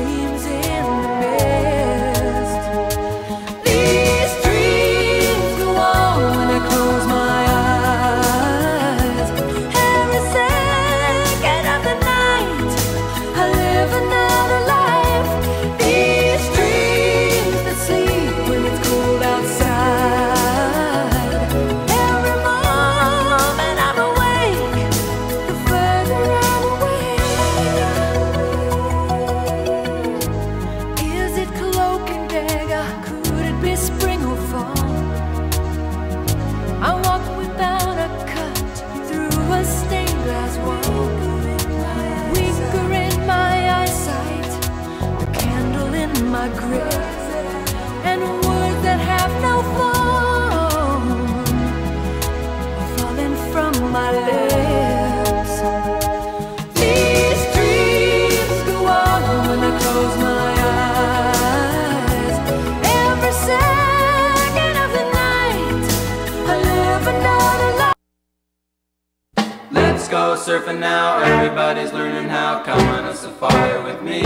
dreams in the mist. These dreams go on when I close my eyes. Every second of the night I live another life. These dreams that sleep when it's cold outside. Every moment I'm awake, the further I'm away. Is it cloak and dagger? Could it be spring or fall? I walk without a cut through a stained glass wall. Weaker in my eyesight, a candle in my grip, and words that have no form are falling from my lips. These dreams go on when I close my eyes. Every second of the night I live another life. Let's go surfing now, everybody's learning how. Come on a safari with me.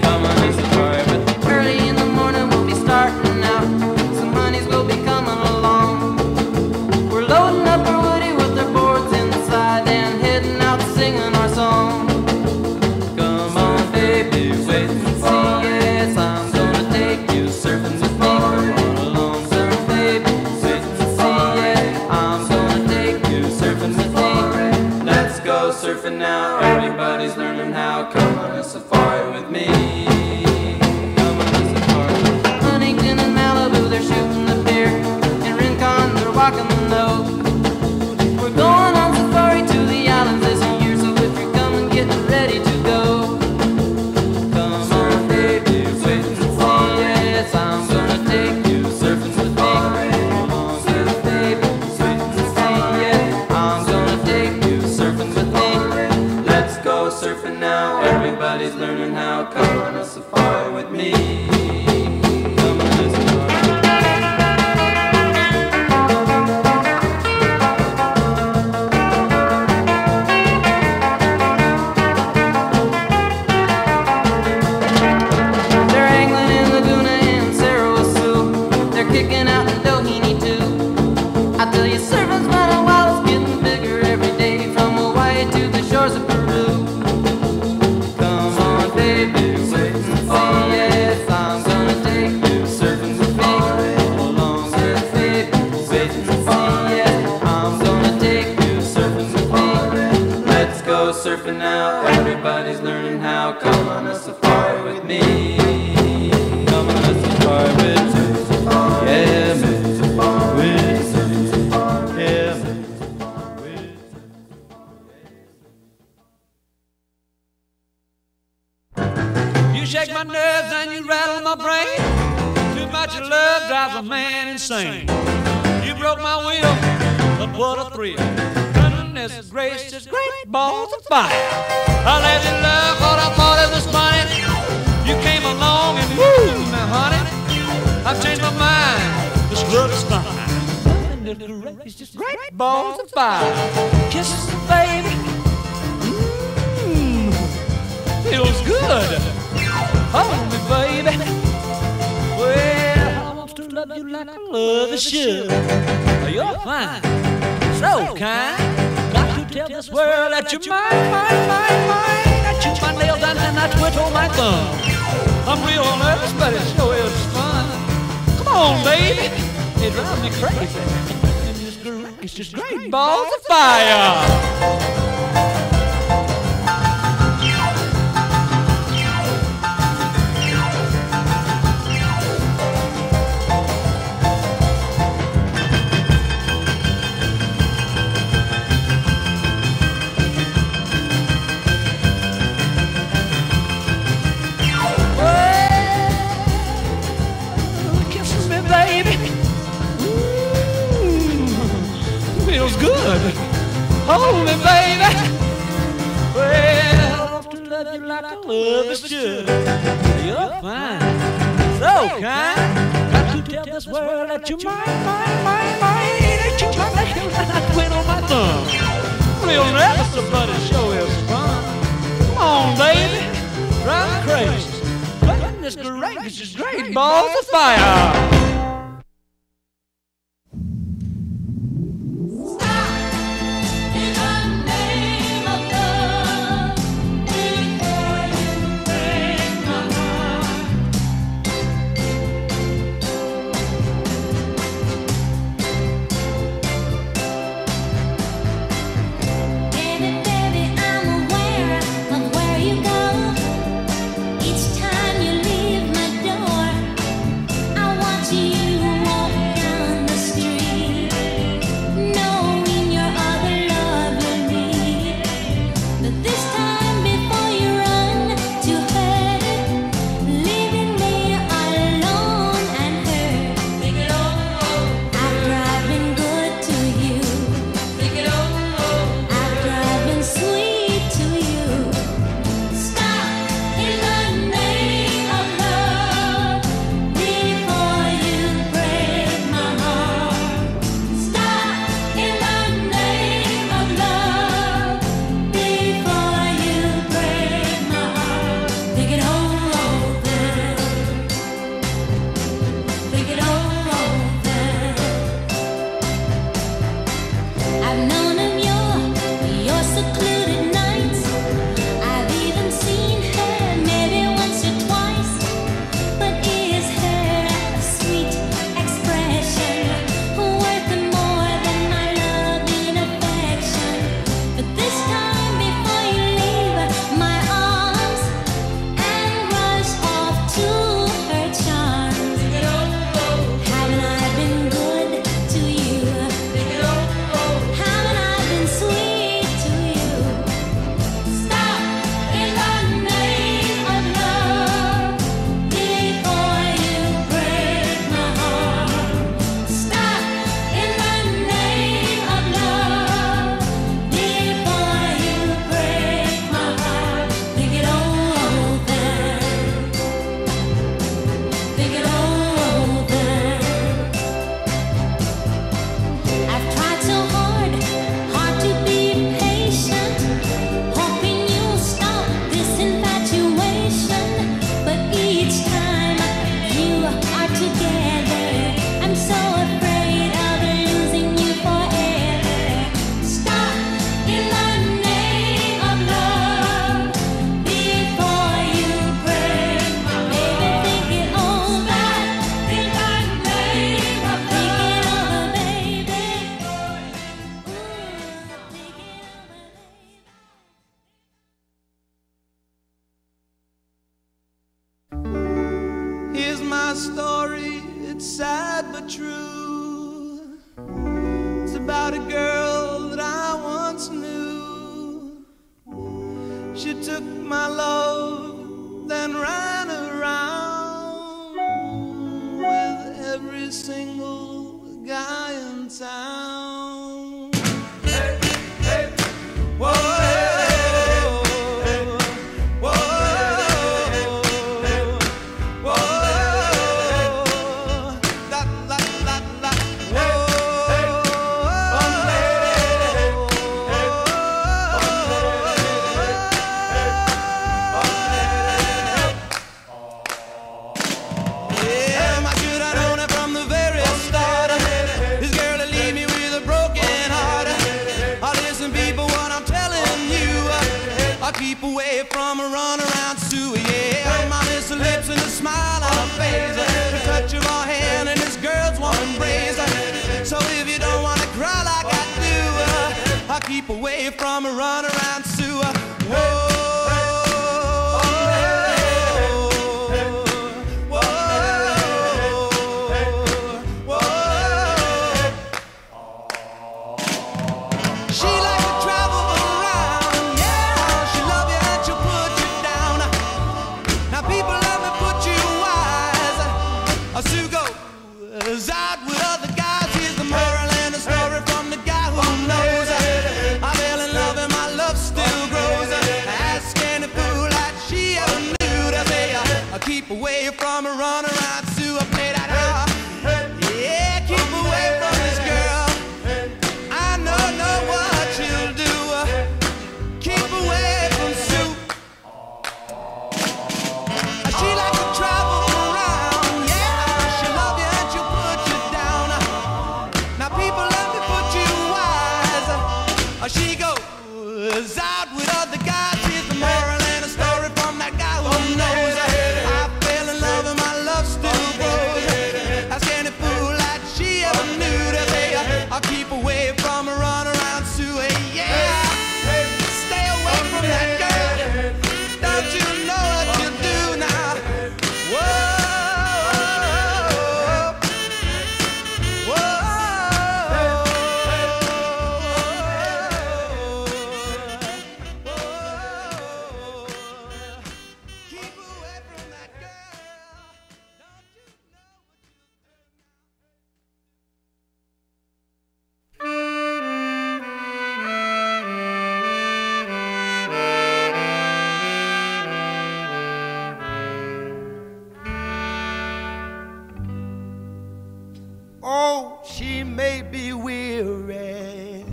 Come on a safari with me. Early in the morning we'll be starting out. Some honeys will be coming along. We're loading up our woody with our boards inside and heading out singing our song. Come on baby, wait and see. Yes, I'm gonna take you surfing with me. Come on along, surf baby, wait and see. Yeah, I'm gonna take you surfing with me. Let's go surfing now, everybody's learning how. Come on a safari with me. Come on a safari. Huntington and Malibu, they're shooting the pier. In Rincon, they're walking the nose. We're going on safari to the islands this year, so if you're coming, get ready to go. Come on baby, wait and see. Yes, I'm gonna take you surfing with me. Come on surf baby, wait and see. Yeah, I'm gonna take you surfing with me. Let's go surfing now, everybody's learning how. Come on a safari with me. Come on a safari. They're angling in Laguna and Sarasoo. They're kicking out in Doheny too. I tell you, surfing's been a while, it's getting bigger every day, from Hawaii to the shores of Peru. Come on, baby, wait and see. Yes, I'm gonna take you surfing with me. Come along, yes, baby, wait and see. Yes, I'm gonna take you surfing with me. Let's go surfing now, everybody's learning how. Come on a safari with me. Come on a safari with me. Yeah, me. With me. Yeah, me. You shake my nerves and you rattle my brain. Too much of love drives a man insane. You broke my will, but what a thrill. Goodness gracious, great balls of fire. I let you love what I thought it was funny. You came along and woo, now honey, I've changed my mind. This love is fine. Goodness gracious, great balls of fire. Kisses, baby. Feels good. Hold me, baby. Well, I want to love you like I love you should. You're fine, so kind. Got to tell this world that you're mine, mine, mine, mine. I chew my nails down and I twiddle my thumb. I'm real nervous, but it sure is fun. Come on, baby. It drives me crazy. It's just great balls of fire. Feels good. Hold me, baby. Well, I want to love you like I love you should. You're fine, so kind. Got to tell this world that you're mine, mine, mine, mine. That you my nails and I twiddle my thumb. Real nervous, but it sure is fun. Come on, baby. drive crazy. Goodness gracious, great balls of fire. My story, it's sad but true. It's about a girl that I once knew. She took my love, then ran around with every single guy in town. Hey, hey, whoa. Keep away from a runaround Sue, yeah. My little lips and a smile on her face, the touch of her hand and this girl's warm embrace. So if you don't wanna cry like I do, I'll keep away from a runaround Sue. Whoa. Out with other guys, here's the moral and the story from the guy who knows. I fell in love and my love still grows. Ask any fool that she ever knew to say, I keep away from a runaround Sue. I play that out. Yeah, keep away from this girl. I know what she'll do. Keep away from Sue. she may be weary.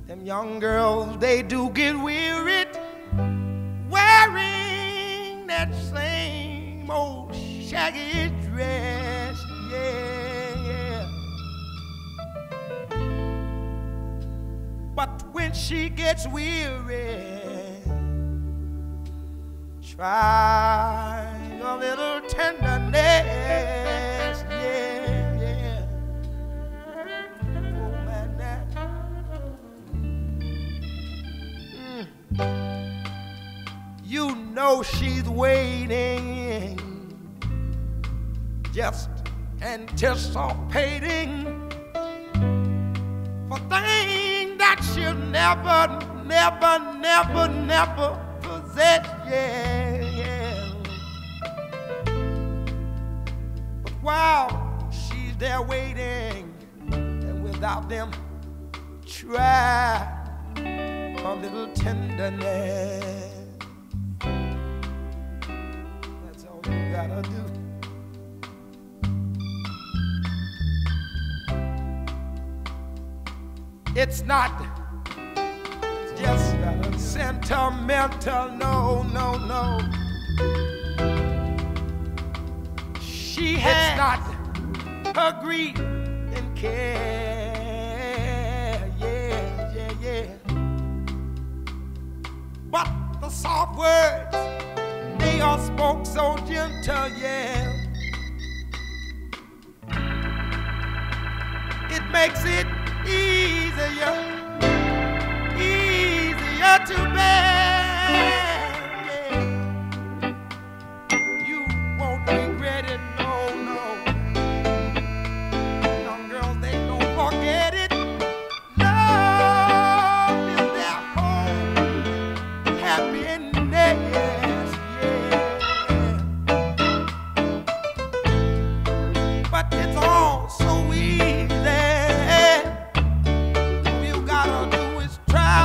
Them young girls, they do get wearied wearing that same old shaggy dress. Yeah, yeah. But when she gets weary, try a little tenderness. Yeah, yeah. Oh, man, that. You know she's waiting, just anticipating for things that she'll never, never, never, never possess. Yeah, yeah. But while she's there waiting, and without them, try a little tenderness. That's all you gotta do. It's not just sentimental, no, no, no. She has not her grief and care, yeah, yeah, yeah. But the soft words, they are spoke so gentle, yeah. It makes it easier to bear. Yeah. You won't regret it, no, no. Young girls, they don't forget it. Love is their home, happiness, yeah. But it's all so easy. All you gotta do is try.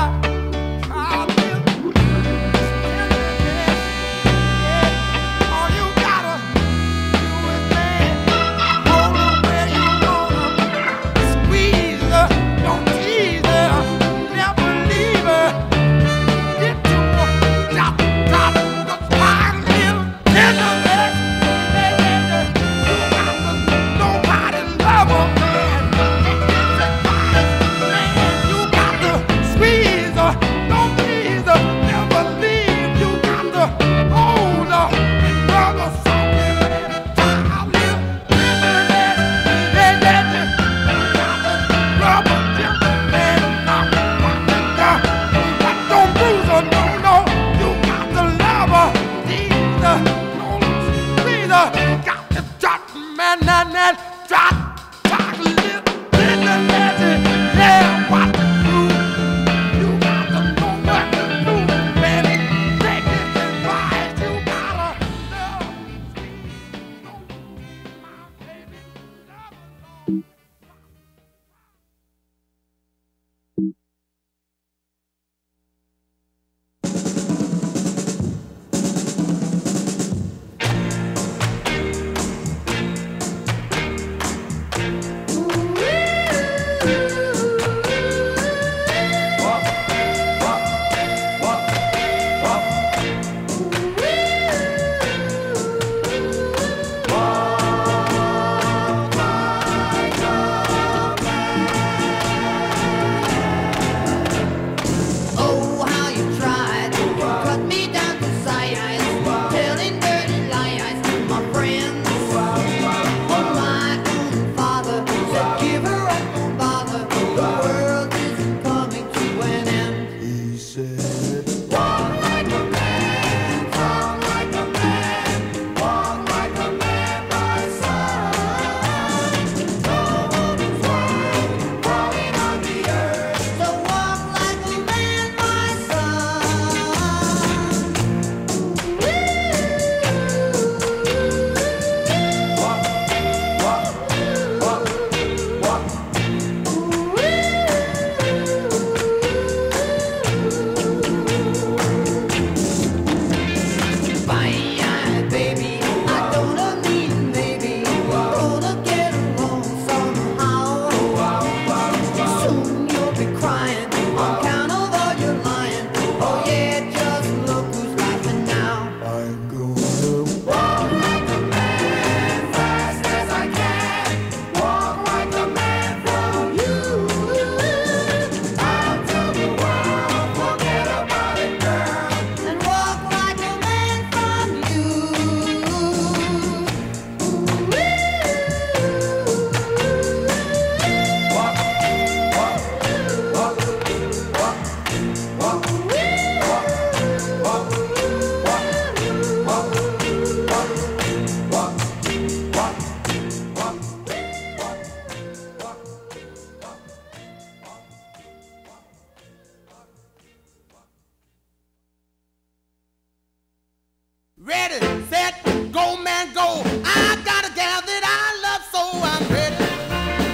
ready, set, go, man, go. I got a gal that I love, so I'm ready.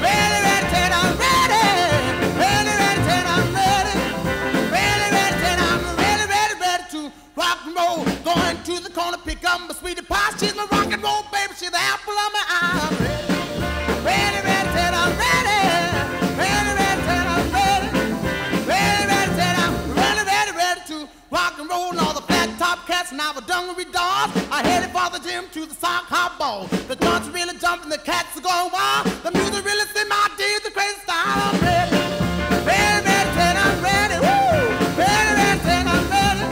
Ready, ready, set, I'm ready. Ready, ready, set, I'm ready. Ready, ready, set, I'm ready, ready, ready to rock and roll. Going to the corner, pick up my sweetie pie. She's my rock and roll baby, she's the apple of my eye. I'm ready. Ready, ready, set, I'm ready. Ready, ready, set, I'm ready. Ready, ready, set, I'm ready, ready, ready to rock and roll. All the flat top cats and our dungaree dogs are headed for the gym to the sock hop ball. The guns are really jumping, the cats are going wild. The music really set my deeds, the crazy style. I'm ready. Ready, ready, set, I'm ready. Woo! Ready, ready, set, I'm ready.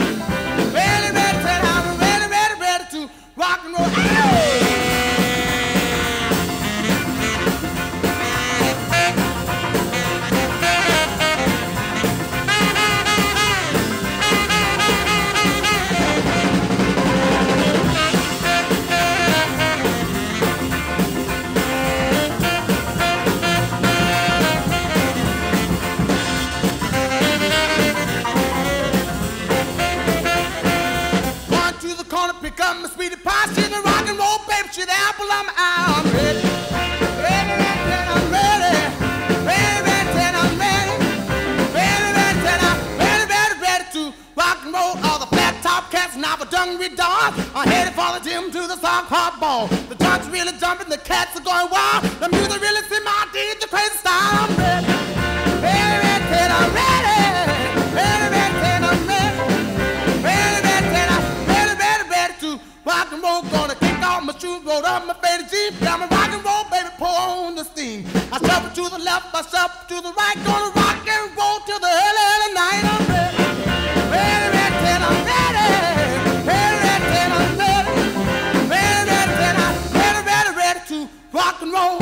Ready, ready, set, I'm ready, ready, ready to rock and roll. Hey! Pick up my sweetie pie, she's the rock and roll baby, she's the apple of my eye. I'm ready, ready, ready, I'm ready, ready, ready, I'm ready, ready, ready, I'm ready, ready, ready to rock and roll. All the flat top cats and our dungaree dogs are headed for the gym to the sock hop ball. The joints are really jumping, the cats are going wild. The music really set my deeds, the crazy style. I'm ready, ready, ready, I'm ready, ready, ready, I'm ready, ready, ready, I'm rock and roll, gonna kick off my shoes, roll up my faded jeans, got my rock and roll, baby, pour on the steam. I shuffle to the left, I shuffle to the right, gonna rock and roll till the early, early night. I'm ready, ready, ready, I'm ready, ready, ready, I'm ready, ready, ready, I'm ready, ready, ready to rock and roll.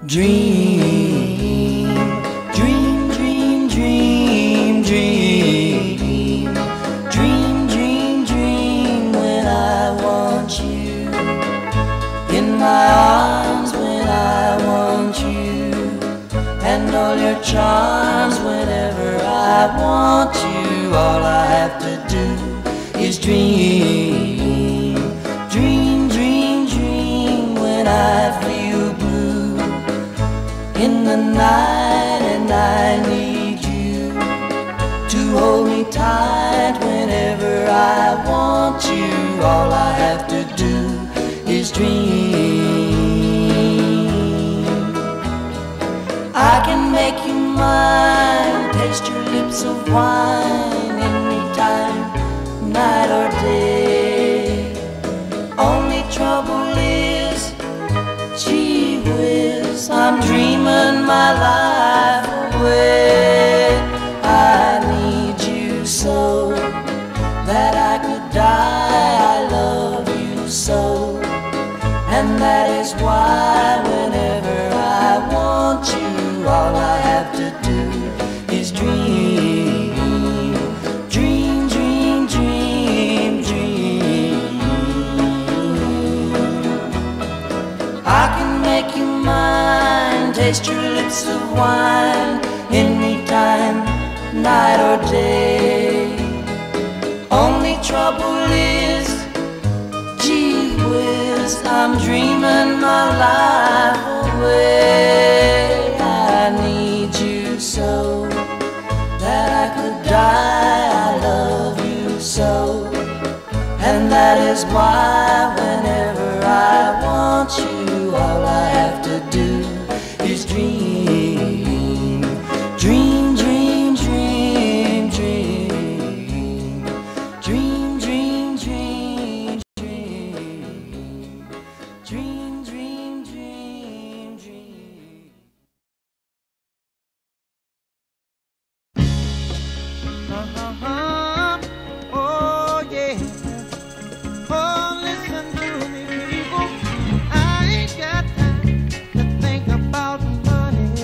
Dream, dream, dream, dream, dream, dream. is dream, dream, dream, dream. When I feel blue in the night and I need you to hold me tight whenever I want you. All I have to do is dream. I can make you mine, taste your lips of wine anytime, night or day. Only trouble is, gee whiz, I'm dreaming my life away. I need you so that I could die. I love you so, and that is why whenever I want you, all I have to do is dream, dream, dream, dream, dream. I can make you mine, taste your lips of wine anytime, night or day. Only trouble is, gee whiz, I'm dreaming my life away. I need you so that I could die. I love you so, and that is why whenever I want you, all I have to do is dream, dream, dream, dream, dream, dream, dream, dream, dream, dream, dream, dream, dream. Oh yeah. Oh, listen to me, people. I ain't got time to think about money.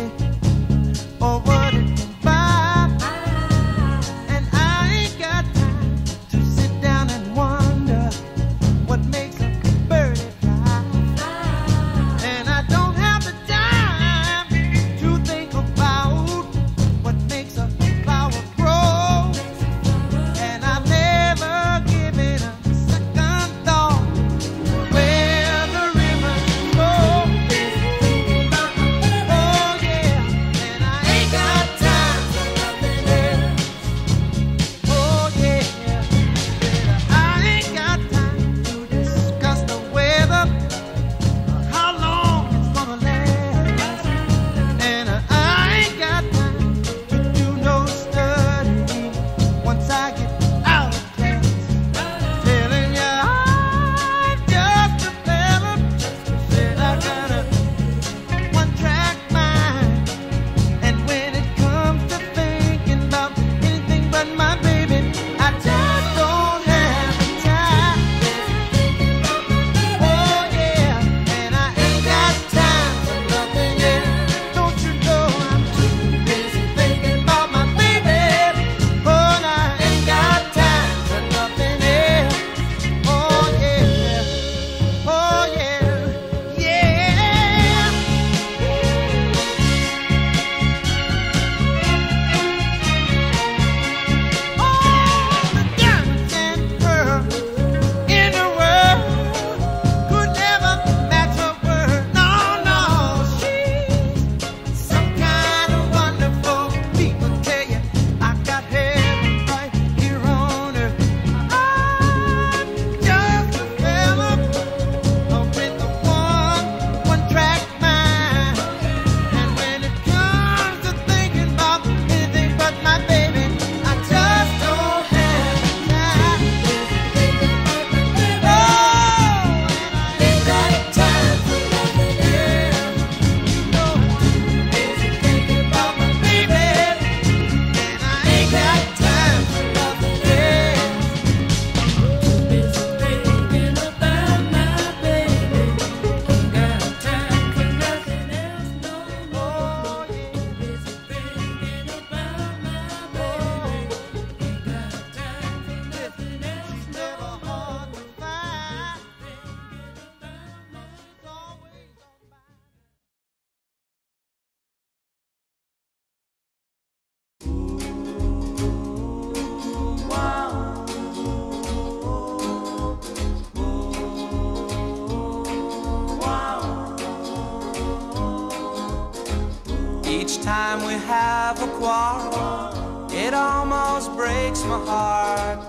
time we have a quarrel, it almost breaks my heart,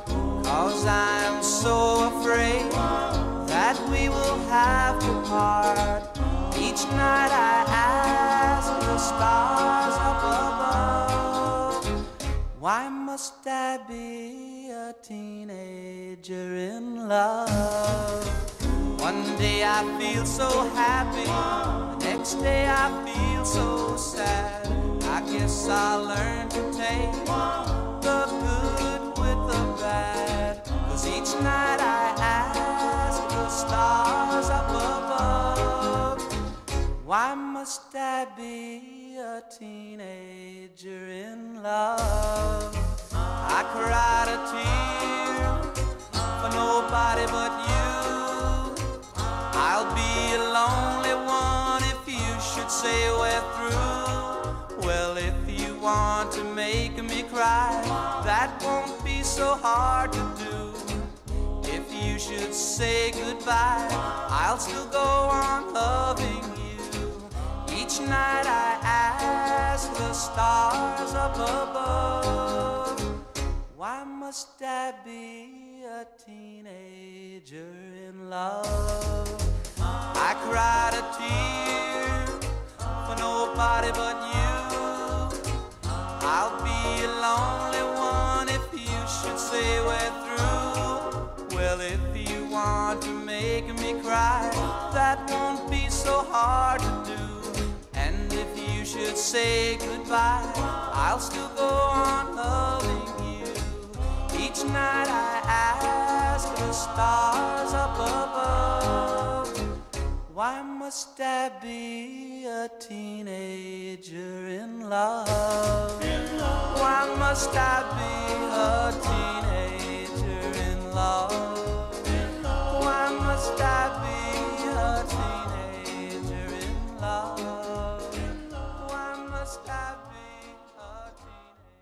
'cause I'm so afraid that we will have to part. Each night I ask the stars up above, why must I be a teenager in love? One day I feel so happy, the next day I feel so sad. I guess I'll learn to take the good with the bad, 'cause each night I ask the stars up above, why must I be a teenager in love? I cried a tear for nobody but you. I'll be a lonely one if you should say we're through. Well, if you want to make me cry, that won't be so hard to do. If you should say goodbye, I'll still go on loving you. Each night I ask the stars up above, why must I be a teenager in love? I cried a tear for nobody but you. I'll be a lonely one if you should say we're through. Well, if you want to make me cry, that won't be so hard to do. And if you should say goodbye, I'll still go on loving you. Each night I ask the stars up above, why must I be a teenager in love? Why must I be a teenager in love? Why must I be a teenager in love? Why must I be a teenager?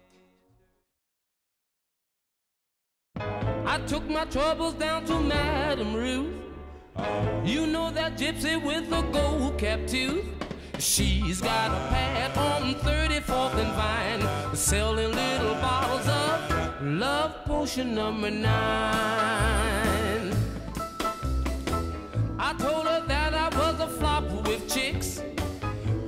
I took my troubles down to Madame Ruth. You know that gypsy with the gold cap tooth? She's got a pad on 34th and Vine, selling little bottles of love potion number 9. I told her that I was a flop with chicks.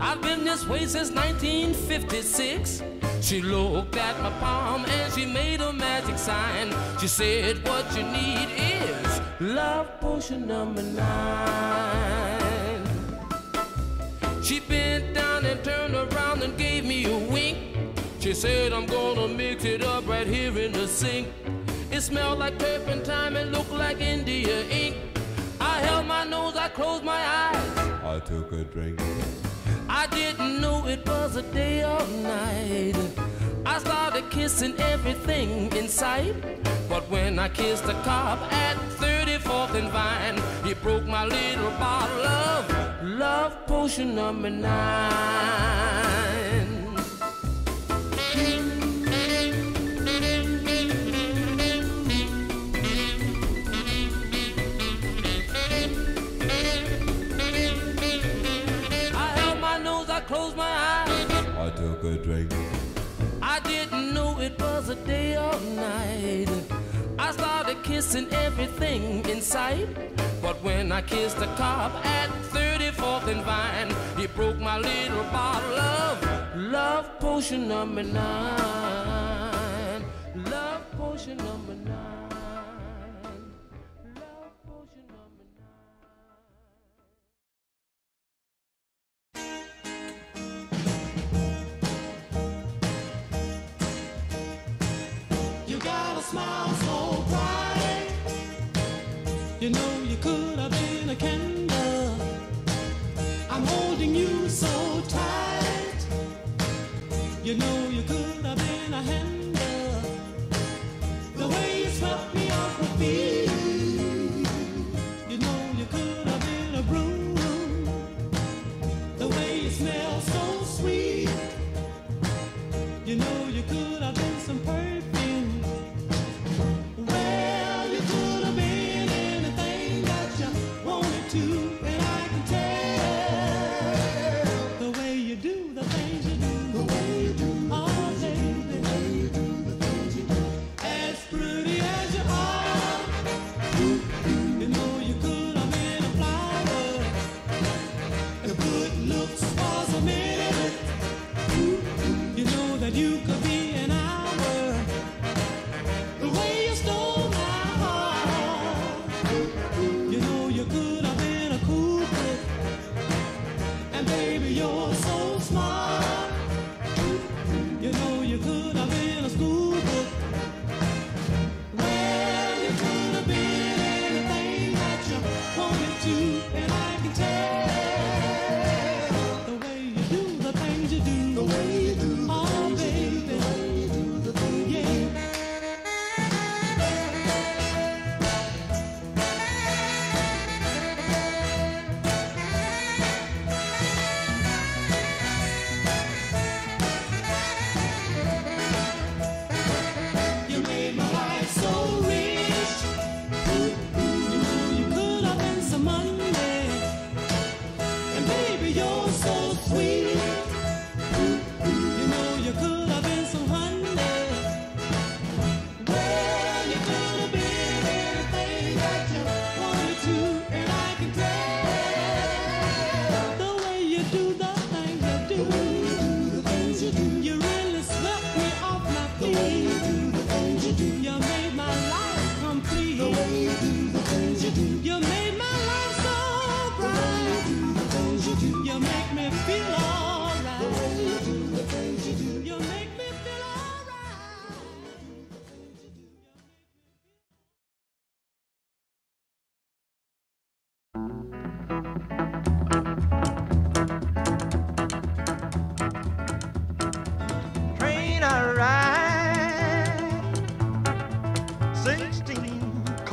I've been this way since 1956. She looked at my palm and she made a magic sign. She said, what you need is love potion number 9. She bent down and turned around and gave me a wink. She said, I'm gonna mix it up right here in the sink. It smelled like turpentine and looked like India ink. I held my nose, I closed my eyes, I took a drink. I didn't know it was a day or night. I started kissing everything in sight. But when I kissed the cop at 34th and Vine, he broke my little bottle of love potion number 9. Closed my eyes, I took a drink. I didn't know it was a day or night. I started kissing everything in sight. But when I kissed the cop at 34th and Vine, he broke my little bottle of love potion number 9. Love potion number 9. Love potion number 9. Smile so bright, you know you could have been a candle. I'm holding you so tight, you know you could have been a handle. The way you swept me off my feet, you know you could have been a broom. The way you smell so sweet, you know you could have been some perfume. Well, you could have been anything that you wanted to, and I can tell the way you do the things you do.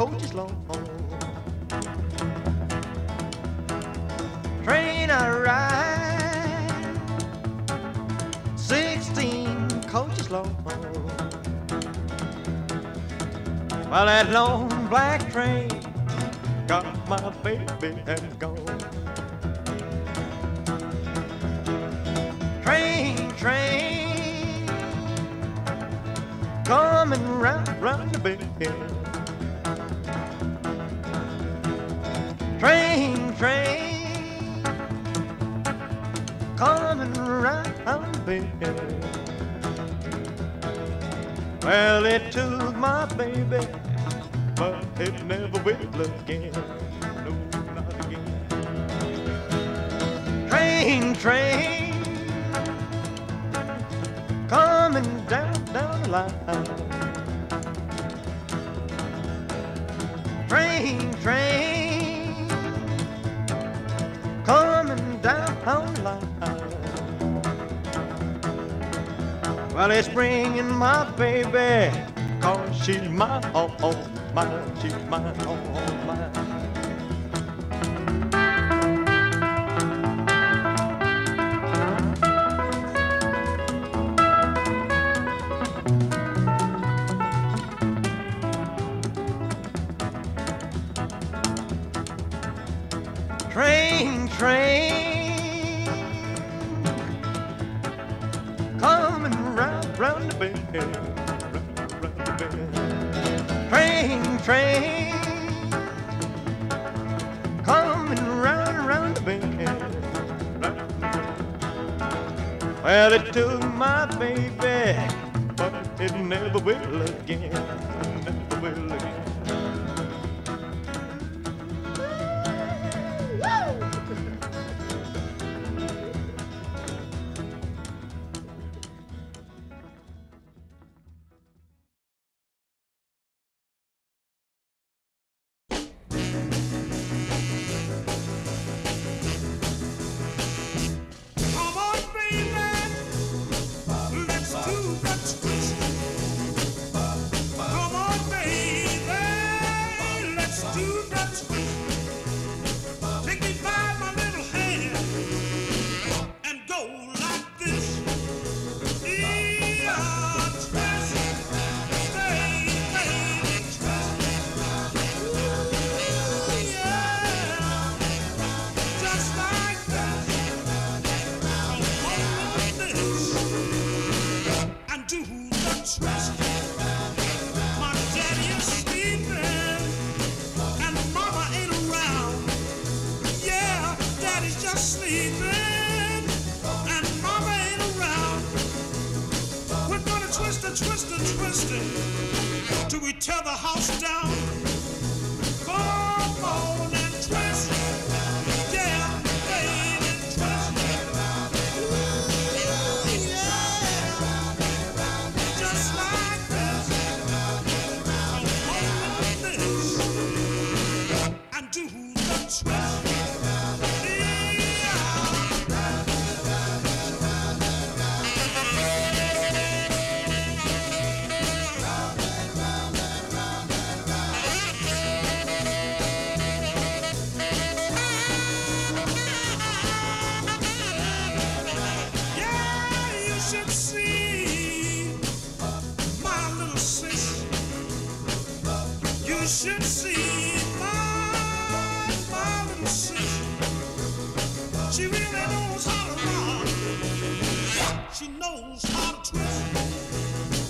coaches long. Train I ride, 16 coaches long. Well, that long black train got my baby and gone. Train, coming round the bend. Train, coming round the bend. Well, it took my baby, but it never will again. No, not again. Train, coming down the line. Train, coming down the line. Well, it's bringing my baby, 'cause she's mine, all mine, she's mine, all mine. Train, coming round the bend, round the bend. Train, coming round the bend, round the bend. Well, it took my baby, but it never will again, never will again. Till we tear the house down. Come on and twist, yeah, baby, twist. Ooh, yeah, just like this. Come on this and do the twist. You should see my little sister. She really knows how to rock. She knows how to twist.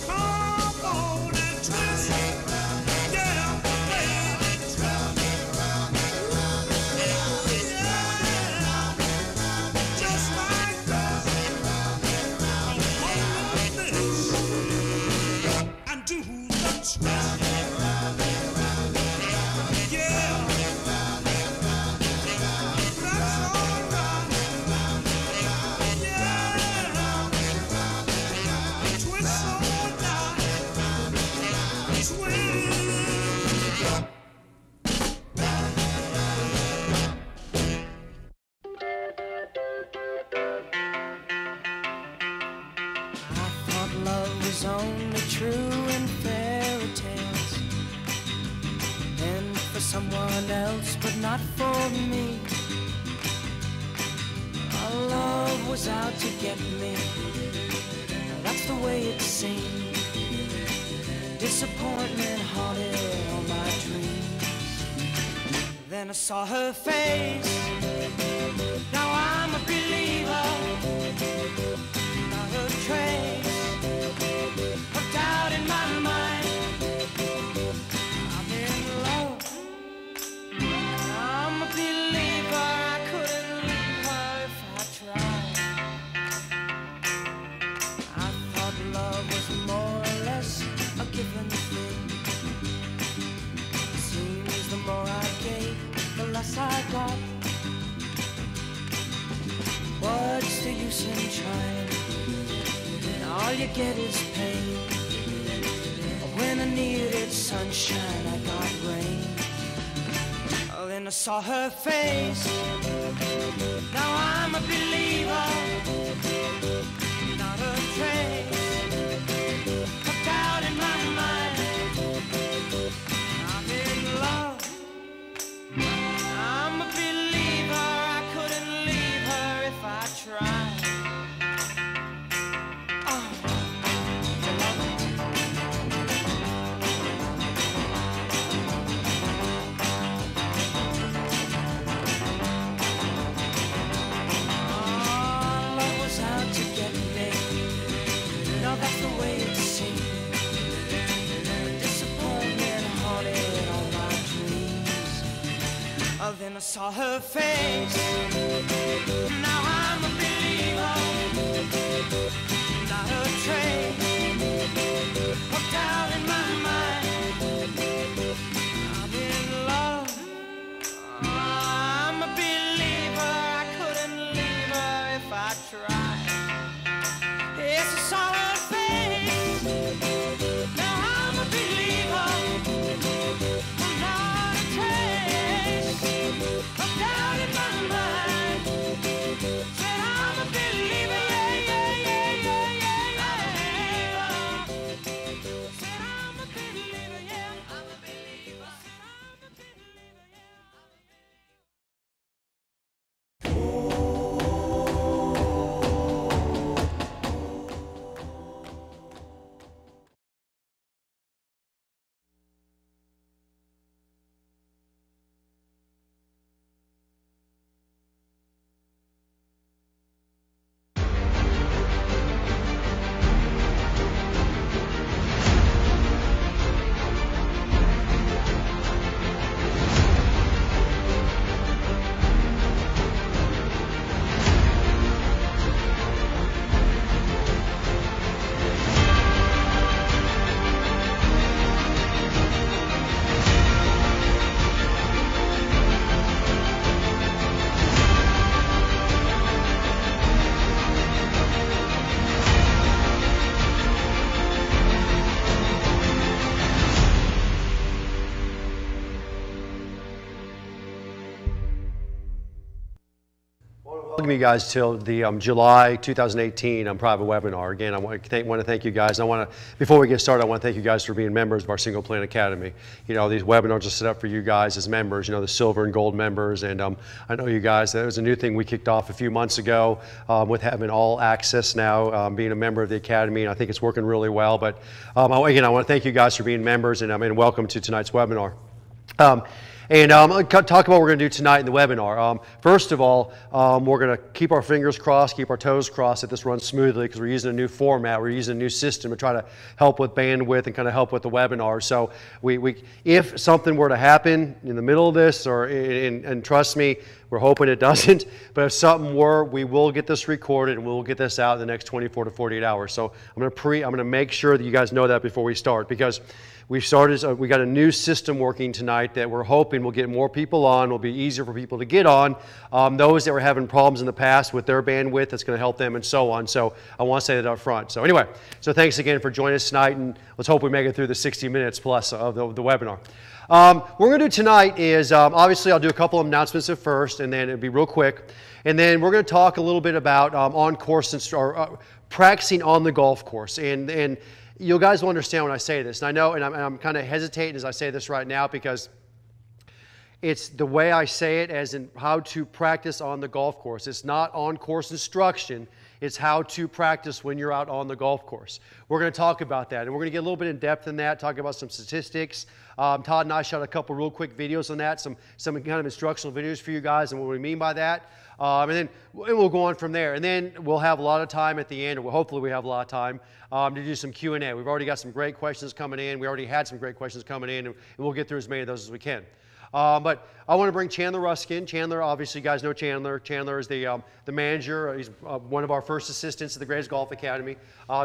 Come on and twist. Yeah, baby, twist. Yeah, just like that. Come on this and do the twist. for someone else, but not for me. Our love was out to get me. That's the way it seemed. Disappointment haunted all my dreams. Then I saw her face. Now I'm a believer. Not a trace of doubt in my mind. I'm in love. I'm a believer. I couldn't leave her if I tried. I thought love was more or less a given thing. Seems the more I gave, the less I got. What's the use in trying? All you get is pain. When I needed sunshine, I got rain. Oh, then I saw her face. Now I'm a believer. Not a trace of doubt in my mind. I'm in love. I'm a believer. I couldn't leave her if I tried. Then I saw her face. Now I'm a believer. Not a trace of doubt in my mind. I'm in love. I'm a believer. I couldn't leave her if I tried. Yes, I saw her face. Now I'm a believer. Not a trace of doubt in my mind. Said I'm a believer, yeah, yeah, yeah, yeah, yeah, yeah. Said I'm a believer, yeah, I'm a believer. I'm a believer, Welcome you guys till the July 2018 private webinar. Again, I want to thank you guys. Before we get started, I want to thank you guys for being members of our Single Plan Academy. You know, these webinars are set up for you guys as members, you know, the silver and gold members. And I know you guys, that was a new thing we kicked off a few months ago with having all access now, being a member of the Academy, and I think it's working really well. But again, I want to thank you guys for being members, and welcome to tonight's webinar. And I'm going to talk about what we're going to do tonight in the webinar. First of all, we're going to keep our fingers crossed, keep our toes crossed that this runs smoothly because we're using a new format, we're using a new system to try to help with bandwidth and kind of help with the webinar. So if something were to happen in the middle of this, and trust me, we're hoping it doesn't, but if something were, we will get this recorded and we'll get this out in the next 24 to 48 hours. So I'm going to make sure that you guys know that before we start, because we got a new system working tonight that we're hoping will get more people on, will be easier for people to get on. Those that were having problems in the past with their bandwidth, it's going to help them and so on. So I want to say that up front. So anyway, so thanks again for joining us tonight, and let's hope we make it through the 60 minutes plus of the webinar. What we're going to do tonight is, obviously I'll do a couple of announcements at first, and then it'll be real quick. And then we're going to talk a little bit about on-course or practicing on the golf course. And you guys will understand when I say this. And I know, and I'm kind of hesitating as I say this right now, because It's the way I say it as in how to practice on the golf course. It's not on-course instruction. It's how to practice when you're out on the golf course. We're going to talk about that, and we're going to get a little bit in depth in that, talk about some statistics. Todd and I shot a couple real quick videos on that, some kind of instructional videos for you guys and what we mean by that. And then we'll go on from there. And then we'll have a lot of time at the end, or hopefully we have a lot of time to do some Q&A. We've already got some great questions coming in. We already had some great questions coming in, and we'll get through as many of those as we can. But I want to bring Chandler Ruskin. Chandler, obviously, you guys know Chandler. Chandler is the manager. He's one of our first assistants at the Greatest Golf Academy.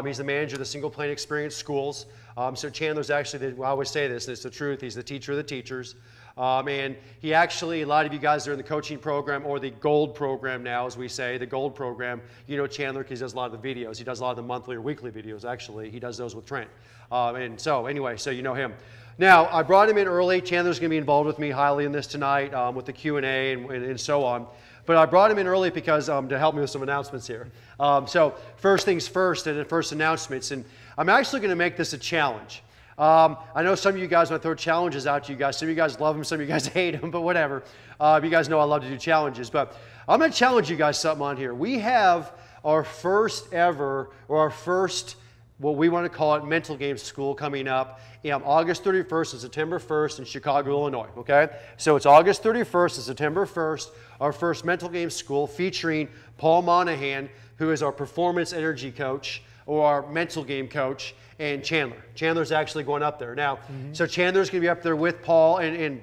He's the manager of the Single Plane Experience schools. So Chandler's actually, I always say this, and it's the truth, he's the teacher of the teachers. And he actually, a lot of you guys are in the coaching program or the gold program now, as we say, the gold program. You know Chandler because he does a lot of the videos. He does a lot of the monthly or weekly videos, actually. He does those with Trent. And so anyway, so you know him. Now, I brought him in early. Chandler's going to be involved with me highly in this tonight with the Q&A and so on. But I brought him in early because to help me with some announcements here. So first things first, and the first announcements. And I'm actually going to make this a challenge. I know some of you guys want to throw challenges out to you guys. Some of you guys love them, some of you guys hate them, but whatever. You guys know I love to do challenges. But I'm going to challenge you guys something on here. We have our first ever, or our first, what we want to call it, mental games school coming up August 31st and September 1st in Chicago, Illinois, okay? So it's August 31st and September 1st, our first mental games school featuring Paul Monahan, who is our performance energy coach or our mental game coach, and Chandler. Chandler's actually going up there. Now, so Chandler's going to be up there with Paul, and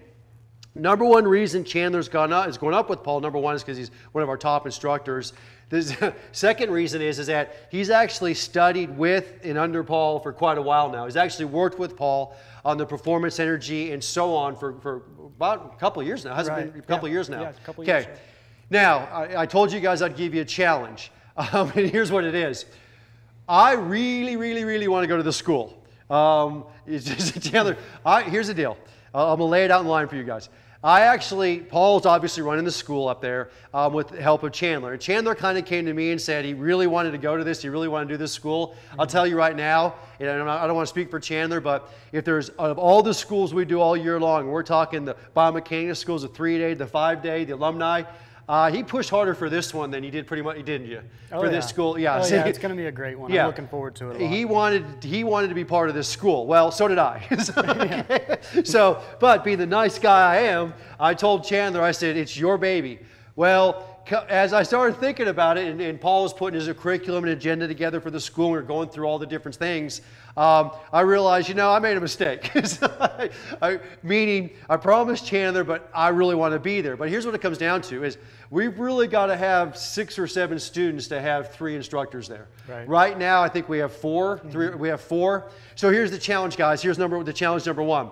number one reason Chandler's going up with Paul, number one, is because he's one of our top instructors. The second reason is that he's actually studied with and under Paul for quite a while now. He's actually worked with Paul on the performance energy and so on for about a couple of years now. Hasn't been a couple of years now? Yeah, a couple of years. Okay. Now, I told you guys I'd give you a challenge. And here's what it is. I really, really, really want to go to the school. It's just, Chandler, here's the deal. I'm going to lay it out in line for you guys. Paul's obviously running the school up there with the help of Chandler. And Chandler kind of came to me and said he really wanted to go to this. He really wanted to do this school. I'll tell you right now, and I don't want to speak for Chandler, but if there's, of all the schools we do all year long, we're talking the biomechanics schools, the 3-day, the 5-day, the alumni, he pushed harder for this one than he did pretty much, didn't you? For this school, yeah. Oh, yeah, it's going to be a great one. Yeah. I'm looking forward to it a lot. He wanted to be part of this school. Well, so did I. So, but being the nice guy I am, I told Chandler, I said, it's your baby. Well, as I started thinking about it, and Paul was putting his curriculum and agenda together for the school, and we were going through all the different things, I realized, I made a mistake. Meaning, I promised Chandler, but I really want to be there. But here's what it comes down to is we've really got to have 6 or 7 students to have 3 instructors there. Right now, I think we have 4. We have 4. So here's the challenge, guys. Here's the challenge number 1.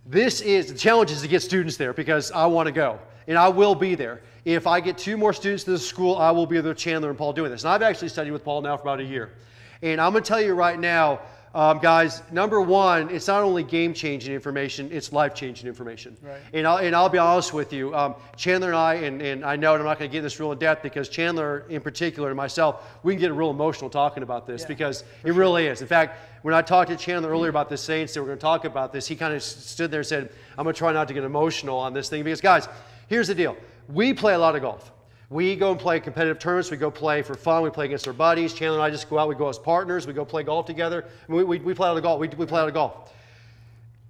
The challenge is to get students there because I want to go. And I will be there. If I get 2 more students to the school, I will be there with Chandler and Paul doing this. And I've actually studied with Paul now for about a year. And I'm going to tell you right now, guys, number 1, it's not only game-changing information, it's life-changing information. And I'll be honest with you, Chandler and I, and I know, and I'm not going to get this real in depth because Chandler in particular and myself, we can get real emotional talking about this because it really is. In fact, when I talked to Chandler earlier about this, saying we're going to talk about this, he kind of stood there and said, I'm going to try not to get emotional on this thing because, guys, here's the deal. We play a lot of golf. We go and play competitive tournaments. We go play for fun. We play against our buddies. Chandler and I just go out. We go as partners. We go play golf together. We play out of golf. We play out of golf.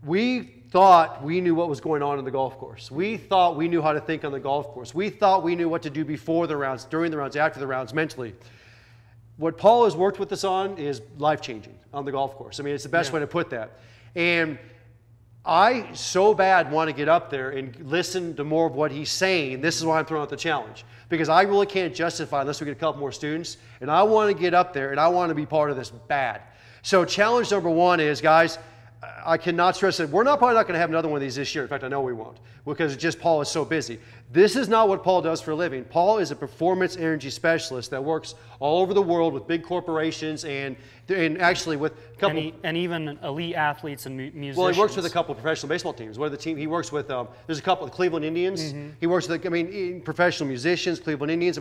We thought we knew what was going on in the golf course. We thought we knew how to think on the golf course. We thought we knew what to do before the rounds, during the rounds, after the rounds, mentally. What Paul has worked with us on is life-changing on the golf course. I mean, it's the best way to put that. And I so bad want to get up there and listen to more of what he's saying. This is why I'm throwing out the challenge. Because I really can't justify unless we get a couple more students. And I want to get up there and I want to be part of this bad. So challenge number 1 is, guys, I cannot stress it. We're probably not going to have another one of these this year. In fact, I know we won't. Because just Paul is so busy. This is not what Paul does for a living. Paul is a performance energy specialist that works all over the world with big corporations and actually with a couple... And even elite athletes and musicians. Well, he works with a couple of professional baseball teams. One of the team he works with, there's a couple of Cleveland Indians. He works with, professional musicians, Cleveland Indians.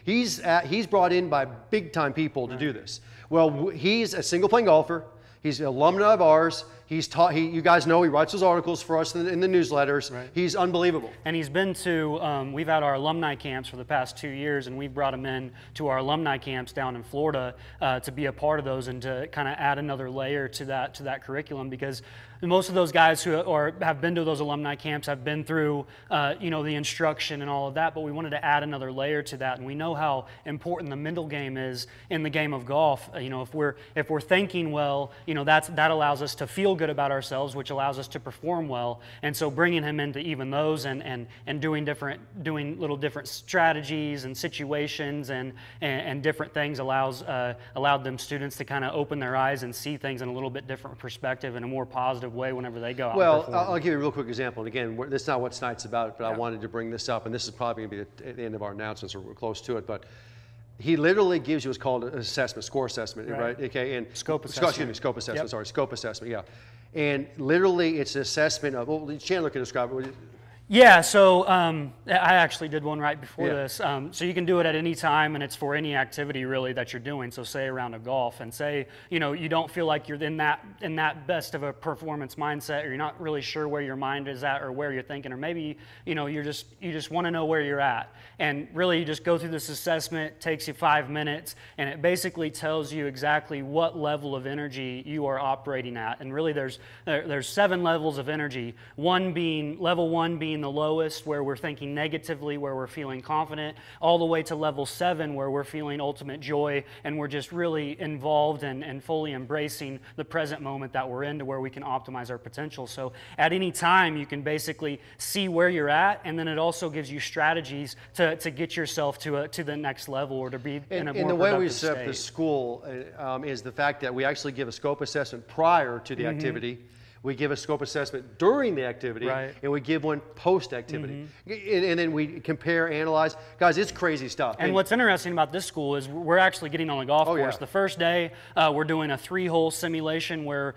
He's brought in by big-time people to do this. Well, he's a single-plane golfer. He's an alumni of ours. He's taught. You guys know he writes those articles for us in the newsletters. Right. He's unbelievable. And he's been to. We've had our alumni camps for the past 2 years, and we've brought him in to our alumni camps down in Florida to be a part of those and to kind of add another layer to that curriculum, because most of those guys who have been to those alumni camps have been through the instruction and all of that, but we wanted to add another layer to that. And we know how important the mental game is in the game of golf. If we're thinking well, that allows us to feel good about ourselves, which allows us to perform well. And so bringing him into even those and doing little different strategies and situations and different things allowed them students to kind of open their eyes and see things in a little bit different perspective in a more positive way whenever they go out. Well, I'll give you a real quick example. And again, this is not what tonight's about, but I wanted to bring this up, and this is probably going to be at the end of our announcements, or we're close to it. But he literally gives you what's called an assessment, score assessment, right? Okay, and scope assessment. Excuse me, scope assessment. Yep. Sorry, scope assessment. Yeah, and literally it's an assessment of. Well, Chandler can describe it. Yeah, so I actually did one right before this. So you can do it at any time, and it's for any activity really that you're doing. So say a round of golf, and say you don't feel like you're in that best of a performance mindset, or you're not really sure where your mind is at or where you're thinking, or maybe you just want to know where you're at. And really, you just go through this assessment. It takes you 5 minutes, and it basically tells you exactly what level of energy you are operating at. And really, there's 7 levels of energy. Level 1 being the lowest, where we're thinking negatively, where we're feeling confident, all the way to level 7, where we're feeling ultimate joy, and we're just really involved and fully embracing the present moment that we're in, to where we can optimize our potential. So at any time, you can basically see where you're at, and then it also gives you strategies to get yourself to the next level, or to be in a more productive state. And the way we set up the school is the fact that we actually give a scope assessment prior to the activity. We give a scope assessment during the activity, and we give one post-activity. And then we compare, analyze. Guys, it's crazy stuff. And what's interesting about this school is we're actually getting on the golf course. The first day, we're doing a 3-hole simulation where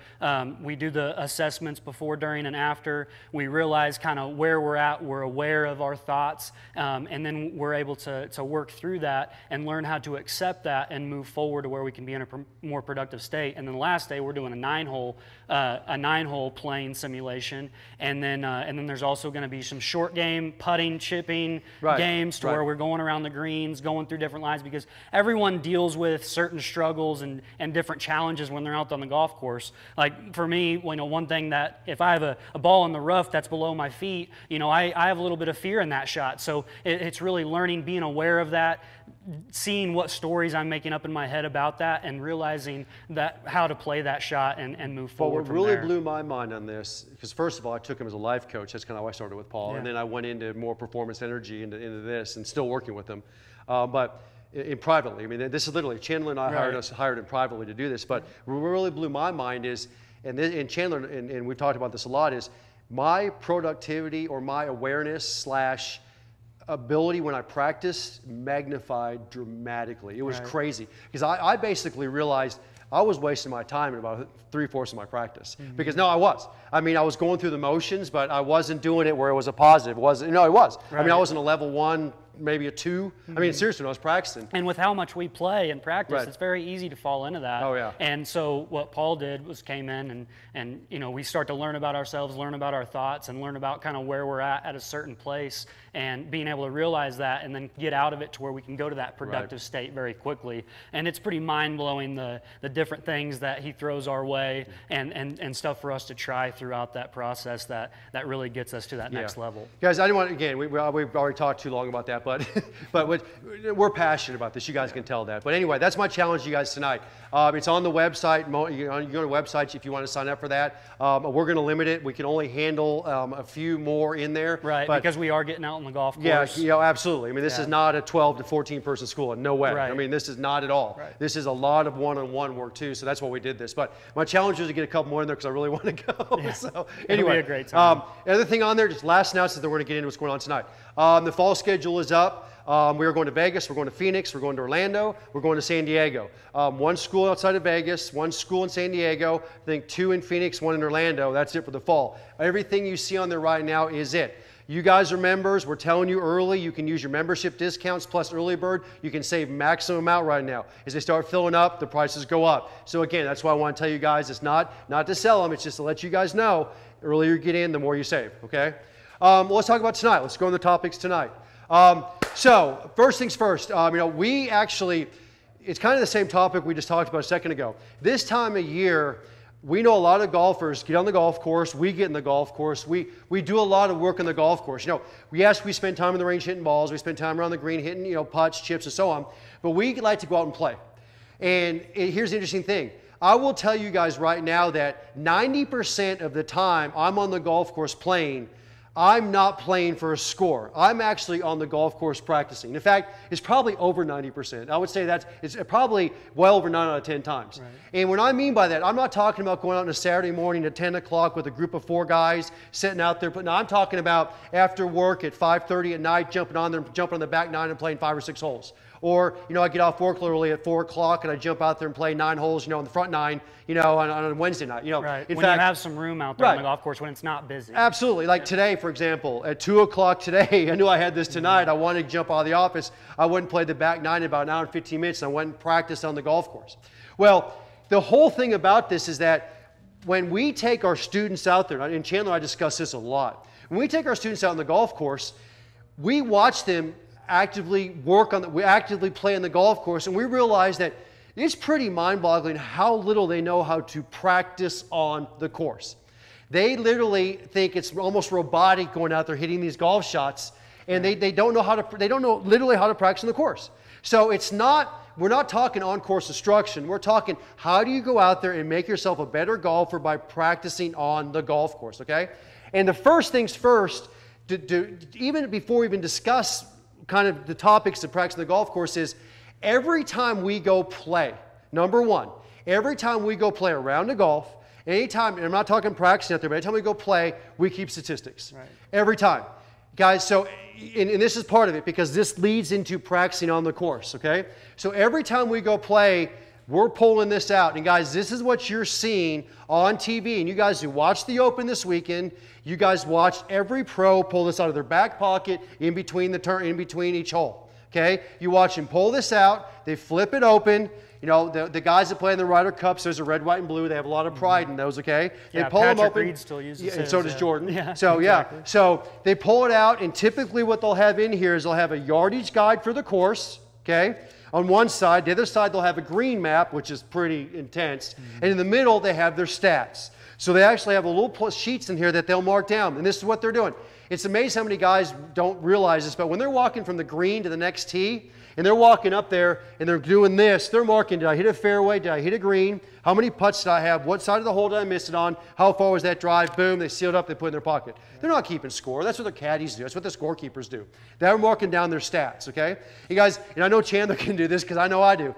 we do the assessments before, during, and after. We realize kind of where we're at. We're aware of our thoughts, and then we're able to work through that and learn how to accept that and move forward to where we can be in a more productive state. And then the last day, we're doing a 9-hole playing simulation, and then there's also going to be some short game putting, chipping games, to where we're going around the greens, going through different lines, because everyone deals with certain struggles and different challenges when they're out on the golf course. Like for me, one thing that if I have a ball in the rough that's below my feet, I have a little bit of fear in that shot. So it's really learning, being aware of that, seeing what stories I'm making up in my head about that, and realizing that how to play that shot and move forward. What really blew my mind on this, because first of all, I took him as a life coach. That's kind of how I started with Paul, and then I went into more performance energy into this, and still working with him. But privately, I mean, this is literally Chandler and I hired him privately to do this. But what really blew my mind is, and Chandler and we've talked about this a lot, is my productivity or my awareness / ability when I practiced magnified dramatically. It was crazy, because I basically realized I was wasting my time in about 3/4 of my practice. Because I was. I mean, I was going through the motions, but I wasn't doing it where it was a positive. It was. I mean, I was in a level 1, maybe a 2. I mean, seriously, when I was practicing. And with how much we play and practice, it's very easy to fall into that. Oh, yeah. And so what Paul did was came in and we start to learn about ourselves, learn about our thoughts, and learn about kind of where we're at a certain place, and being able to realize that and then get out of it to where we can go to that productive state very quickly. And it's pretty mind-blowing, the different things that he throws our way and stuff for us to try throughout that process that really gets us to that next level. Guys, I didn't want, again, we've already talked too long about that, but we're passionate about this. You guys can tell that. But anyway, that's my challenge to you guys tonight. It's on the website. You go to the website if you want to sign up for that. We're going to limit it. We can only handle a few more in there. Right, because we are getting out on the golf course. Yeah, absolutely. I mean, this is not a 12 to 14 person school. No way. I mean, this is not at all. This is a lot of one-on-one work too. So that's why we did this. But my challenge is to get a couple more in there, because I really want to go. So anyway, it'll be a great time. Other thing on there, just last announcement that we're going to get into what's going on tonight. The fall schedule is up. We are going to Vegas, we're going to Phoenix, we're going to Orlando, we're going to San Diego. One school outside of Vegas, one school in San Diego, I think 2 in Phoenix, 1 in Orlando. That's it for the fall. Everything you see on there right now is it. You guys are members. We're telling you early. You can use your membership discounts plus early bird. You can save maximum amount right now. As they start filling up, the prices go up. So again, that's why I want to tell you guys, it's not to sell them. It's just to let you guys know, the earlier you get in, the more you save, okay? Let's talk about tonight. Let's go into the topics tonight. So first things first, we actually, it's kind of the same topic we just talked about a second ago. This time of year, we know a lot of golfers get on the golf course. We get in the golf course. We do a lot of work on the golf course. Yes, we spend time in the range hitting balls. We spend time around the green hitting, putts, chips, and so on. But we like to go out and play. And here's the interesting thing. I will tell you guys right now that 90% of the time I'm on the golf course playing, I'm not playing for a score. I'm actually on the golf course practicing. In fact, it's probably over 90%. I would say it's probably well over 9 out of 10 times. Right. And what I mean by that, I'm not talking about going out on a Saturday morning at 10 o'clock with a group of 4 guys sitting out there. But no, I'm talking about after work at 5:30 at night, jumping on the back 9 and playing 5 or 6 holes. Or, I get off work early at 4 o'clock and I jump out there and play 9 holes, on the front 9, on a Wednesday night. Right. When you have some room out there on the golf course when it's not busy. Absolutely. Like today, for example, at 2 o'clock today, I knew I had this tonight. I wanted to jump out of the office. I went and played the back 9 in about an hour and 15 minutes, and I went and practiced on the golf course. Well, the whole thing about this is that when we take our students out there, and Chandler and I discuss this a lot, when we take our students out on the golf course, we watch them actively we actively play on the golf course, and we realize that it's pretty mind-boggling how little they know how to practice on the course. They literally think it's almost robotic going out there hitting these golf shots, and they don't know literally how to practice on the course. So we're not talking on-course instruction. We're talking how do you go out there and make yourself a better golfer by practicing on the golf course, okay? And the first things first, even before we even discuss kind of the topics of practicing the golf course is every time we go play, number one, every time we go play around the golf, anytime, and I'm not talking practicing out there, but anytime we go play, we keep statistics. Right. Every time. Guys, so, and this is part of it because this leads into practicing on the course, okay? So every time we go play, we're pulling this out. And guys, this is what you're seeing on TV. And you guys who watched the Open this weekend, you guys watched every pro pull this out of their back pocket in between each hole. Okay? You watch them pull this out. They flip it open. The guys that play in the Ryder Cups, there's a red, white, and blue. They have a lot of pride in those, okay? Yeah, they pull Patrick them open. Reed still uses and so does Jordan. Yeah, so, exactly. So they pull it out, and typically what they'll have in here is they'll have a yardage guide for the course, okay? On one side. The other side, they'll have a green map, which is pretty intense. And in the middle, they have their stats. So they actually have a little sheets in here that they'll mark down. And this is what they're doing. It's amazing how many guys don't realize this, but when they're walking from the green to the next tee, and they're walking up there, and they're doing this, they're marking, did I hit a fairway? Did I hit a green? How many putts did I have? What side of the hole did I miss it on? How far was that drive? Boom, they seal it up, they put it in their pocket. They're not keeping score. That's what the caddies do. That's what the scorekeepers do. They're marking down their stats, okay? You guys, and I know Chandler can do this because I know I do.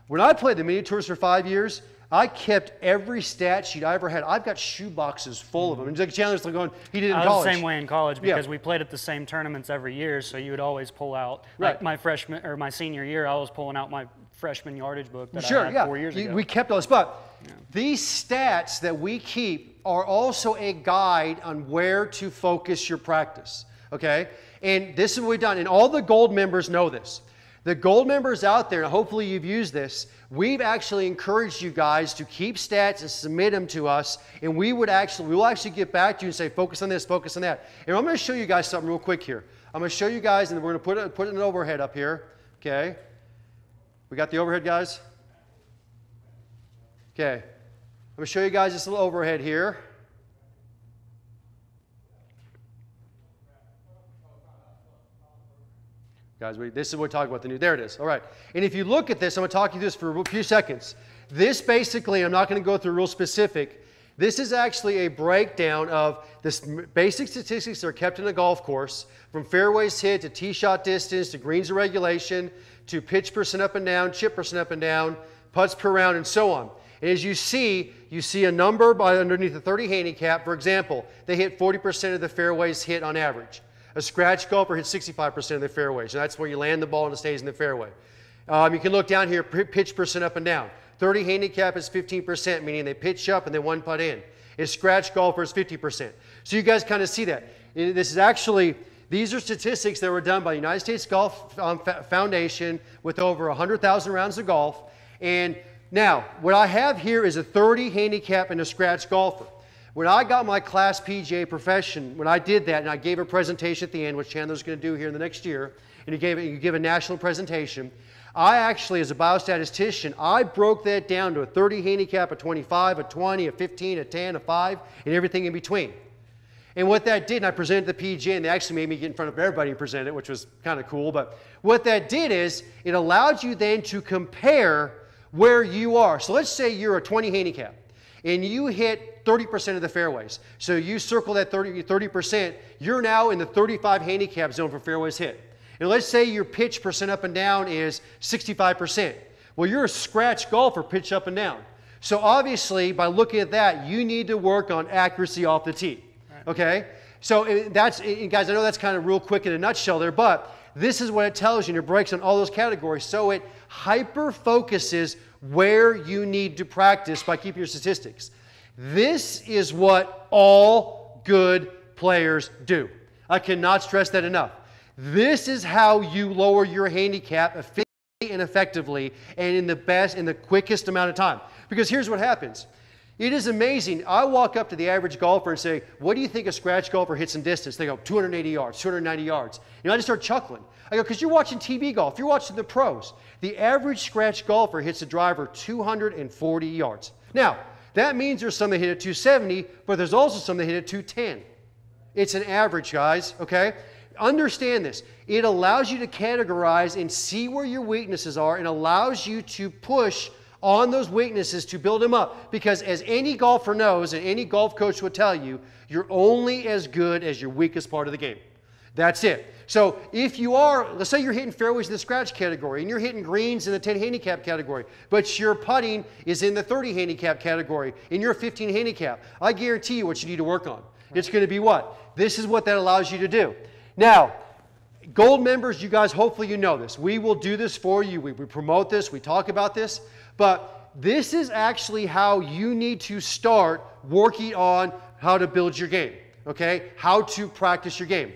When I played the mini tours for 5 years, I kept every stat sheet I ever had. I've got shoe boxes full of them. And Chandler's going, he did it in college. I was the same way in college because we played at the same tournaments every year, so you would always pull out. Like my freshman or my senior year, I was pulling out my freshman yardage book that I had 4 years ago. We kept those. But these stats that we keep are also a guide on where to focus your practice, okay? And this is what we've done. And all the gold members know this. The gold members out there, and hopefully you've used this, we've actually encouraged you guys to keep stats and submit them to us, and we will actually get back to you and say, focus on this, focus on that. And I'm going to show you guys something real quick here. I'm going to show you guys, and we're going to put an overhead up here, okay? We got the overhead, guys? Okay. I'm going to show you guys this little overhead here. Guys, this is what we're talking about, there it is. All right. And if you look at this, I'm going to talk you through this for a few seconds. This basically, I'm not going to go through real specific. This is actually a breakdown of the basic statistics that are kept in a golf course, from fairways hit to tee shot distance to greens of regulation to pitch percent up and down, chip percent up and down, putts per round, and so on. And as you see a number by underneath the 30 handicap. For example, they hit 40% of the fairways hit on average. A scratch golfer hits 65% of the fairways. So that's where you land the ball and it stays in the fairway. You can look down here, pitch percent up and down. 30 handicap is 15%, meaning they pitch up and they one putt in. A scratch golfer is 50%. So you guys kind of see that. This is actually, these are statistics that were done by the United States Golf Foundation with over 100,000 rounds of golf. And now, what I have here is a 30 handicap and a scratch golfer. When I got my Class PGA profession, when I did that, and I gave a presentation at the end, which Chandler's going to do here in the next year, and you give a national presentation, I actually, as a biostatistician, I broke that down to a 30 handicap, a 25, a 20, a 15, a 10, a 5, and everything in between. And what that did, and I presented the PGA, and they actually made me get in front of everybody and present it, which was kind of cool. But what that did is it allowed you then to compare where you are. So let's say you're a 20 handicap, and you hit 30% of the fairways. So you circle that 30%, you're now in the 35 handicap zone for fairways hit. And let's say your pitch percent up and down is 65%. Well, you're a scratch golfer, pitch up and down. So obviously, by looking at that, you need to work on accuracy off the tee. Okay? So that's, guys, I know that's kind of real quick in a nutshell there, but this is what it tells you, and it breaks on all those categories. So it hyper-focuses where you need to practice by keeping your statistics. This is what all good players do. I cannot stress that enough. This is how you lower your handicap efficiently and effectively and in the quickest amount of time. Because here's what happens. It is amazing. I walk up to the average golfer and say, what do you think a scratch golfer hits in distance? They go, 280 yards, 290 yards. You know, I just start chuckling. I go, because you're watching TV golf. You're watching the pros. The average scratch golfer hits a driver 240 yards. Now, that means there's some that hit at 270, but there's also some that hit at 210. It's an average, guys, okay? Understand this. It allows you to categorize and see where your weaknesses are and allows you to push on those weaknesses to build them up. Because as any golfer knows and any golf coach will tell you, you're only as good as your weakest part of the game. That's it. So if you are, let's say you're hitting fairways in the scratch category and you're hitting greens in the 10 handicap category, but your putting is in the 30 handicap category and you're a 15 handicap, I guarantee you what you need to work on. It's going to be what? This is what that allows you to do. Now, gold members, you guys, hopefully you know this. We will do this for you. We promote this. We talk about this. But this is actually how you need to start working on how to build your game, okay? How to practice your game.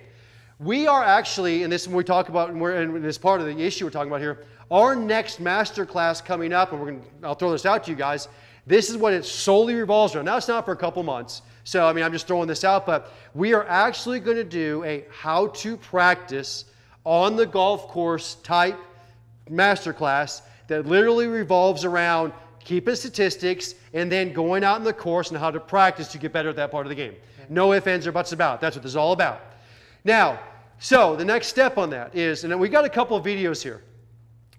We are actually, and this is when we talk about, and this part of the issue we're talking about here, our next master class coming up, and I'll throw this out to you guys, this is what it solely revolves around. Now, it's not for a couple months. So, I mean, I'm just throwing this out, but we are actually going to do a how to practice on the golf course type masterclass that literally revolves around keeping statistics and then going out in the course and how to practice to get better at that part of the game. No ifs, ands, or buts about. That's what this is all about. Now, so the next step on that is, and we got a couple of videos here,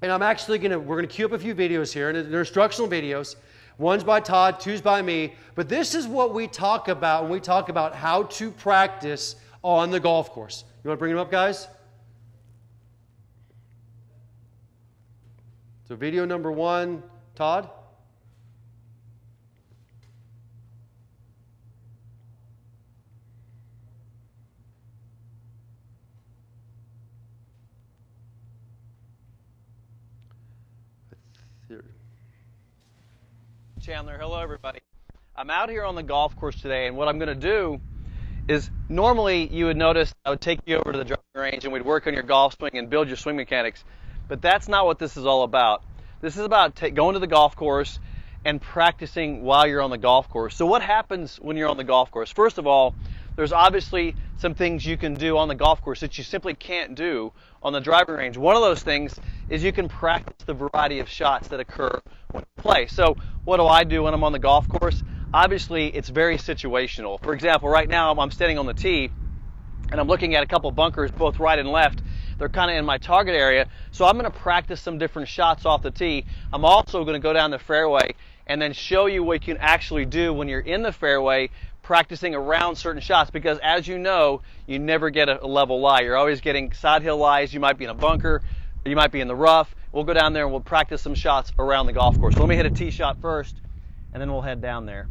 and I'm actually we're going to queue up a few videos here, and they're instructional videos. One's by Todd, two's by me. But this is what we talk about when we talk about how to practice on the golf course. You want to bring them up, guys? So video number 1, Todd. Chandler, hello everybody. I'm out here on the golf course today, and what I'm going to do is normally you would notice I would take you over to the driving range and we'd work on your golf swing and build your swing mechanics, but that's not what this is all about. This is about going to the golf course and practicing while you're on the golf course. So what happens when you're on the golf course? First of all, there's obviously some things you can do on the golf course that you simply can't do on the driving range. One of those things is you can practice the variety of shots that occur when you play. So what do I do when I'm on the golf course? Obviously, it's very situational. For example, right now I'm standing on the tee and I'm looking at a couple bunkers both right and left. They're kind of in my target area, so I'm going to practice some different shots off the tee. I'm also going to go down the fairway and then show you what you can actually do when you're in the fairway practicing around certain shots, because as you know, you never get a level lie. You're always getting side hill lies. You might be in a bunker, or you might be in the rough. We'll go down there and we'll practice some shots around the golf course. So let me hit a tee shot first, and then we'll head down there.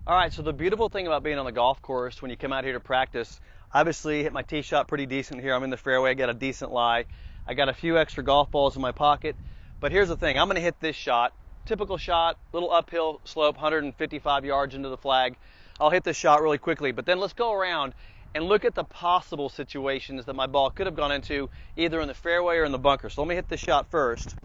All right, so the beautiful thing about being on the golf course when you come out here to practice, Obviously, hit my tee shot pretty decent here. I'm in the fairway. I got a decent lie. I got a few extra golf balls in my pocket. But here's the thing. I'm going to hit this shot. Typical shot, little uphill slope, 155 yards into the flag. I'll hit this shot really quickly. But then let's go around and look at the possible situations that my ball could have gone into, either in the fairway or in the bunker. So let me hit this shot first.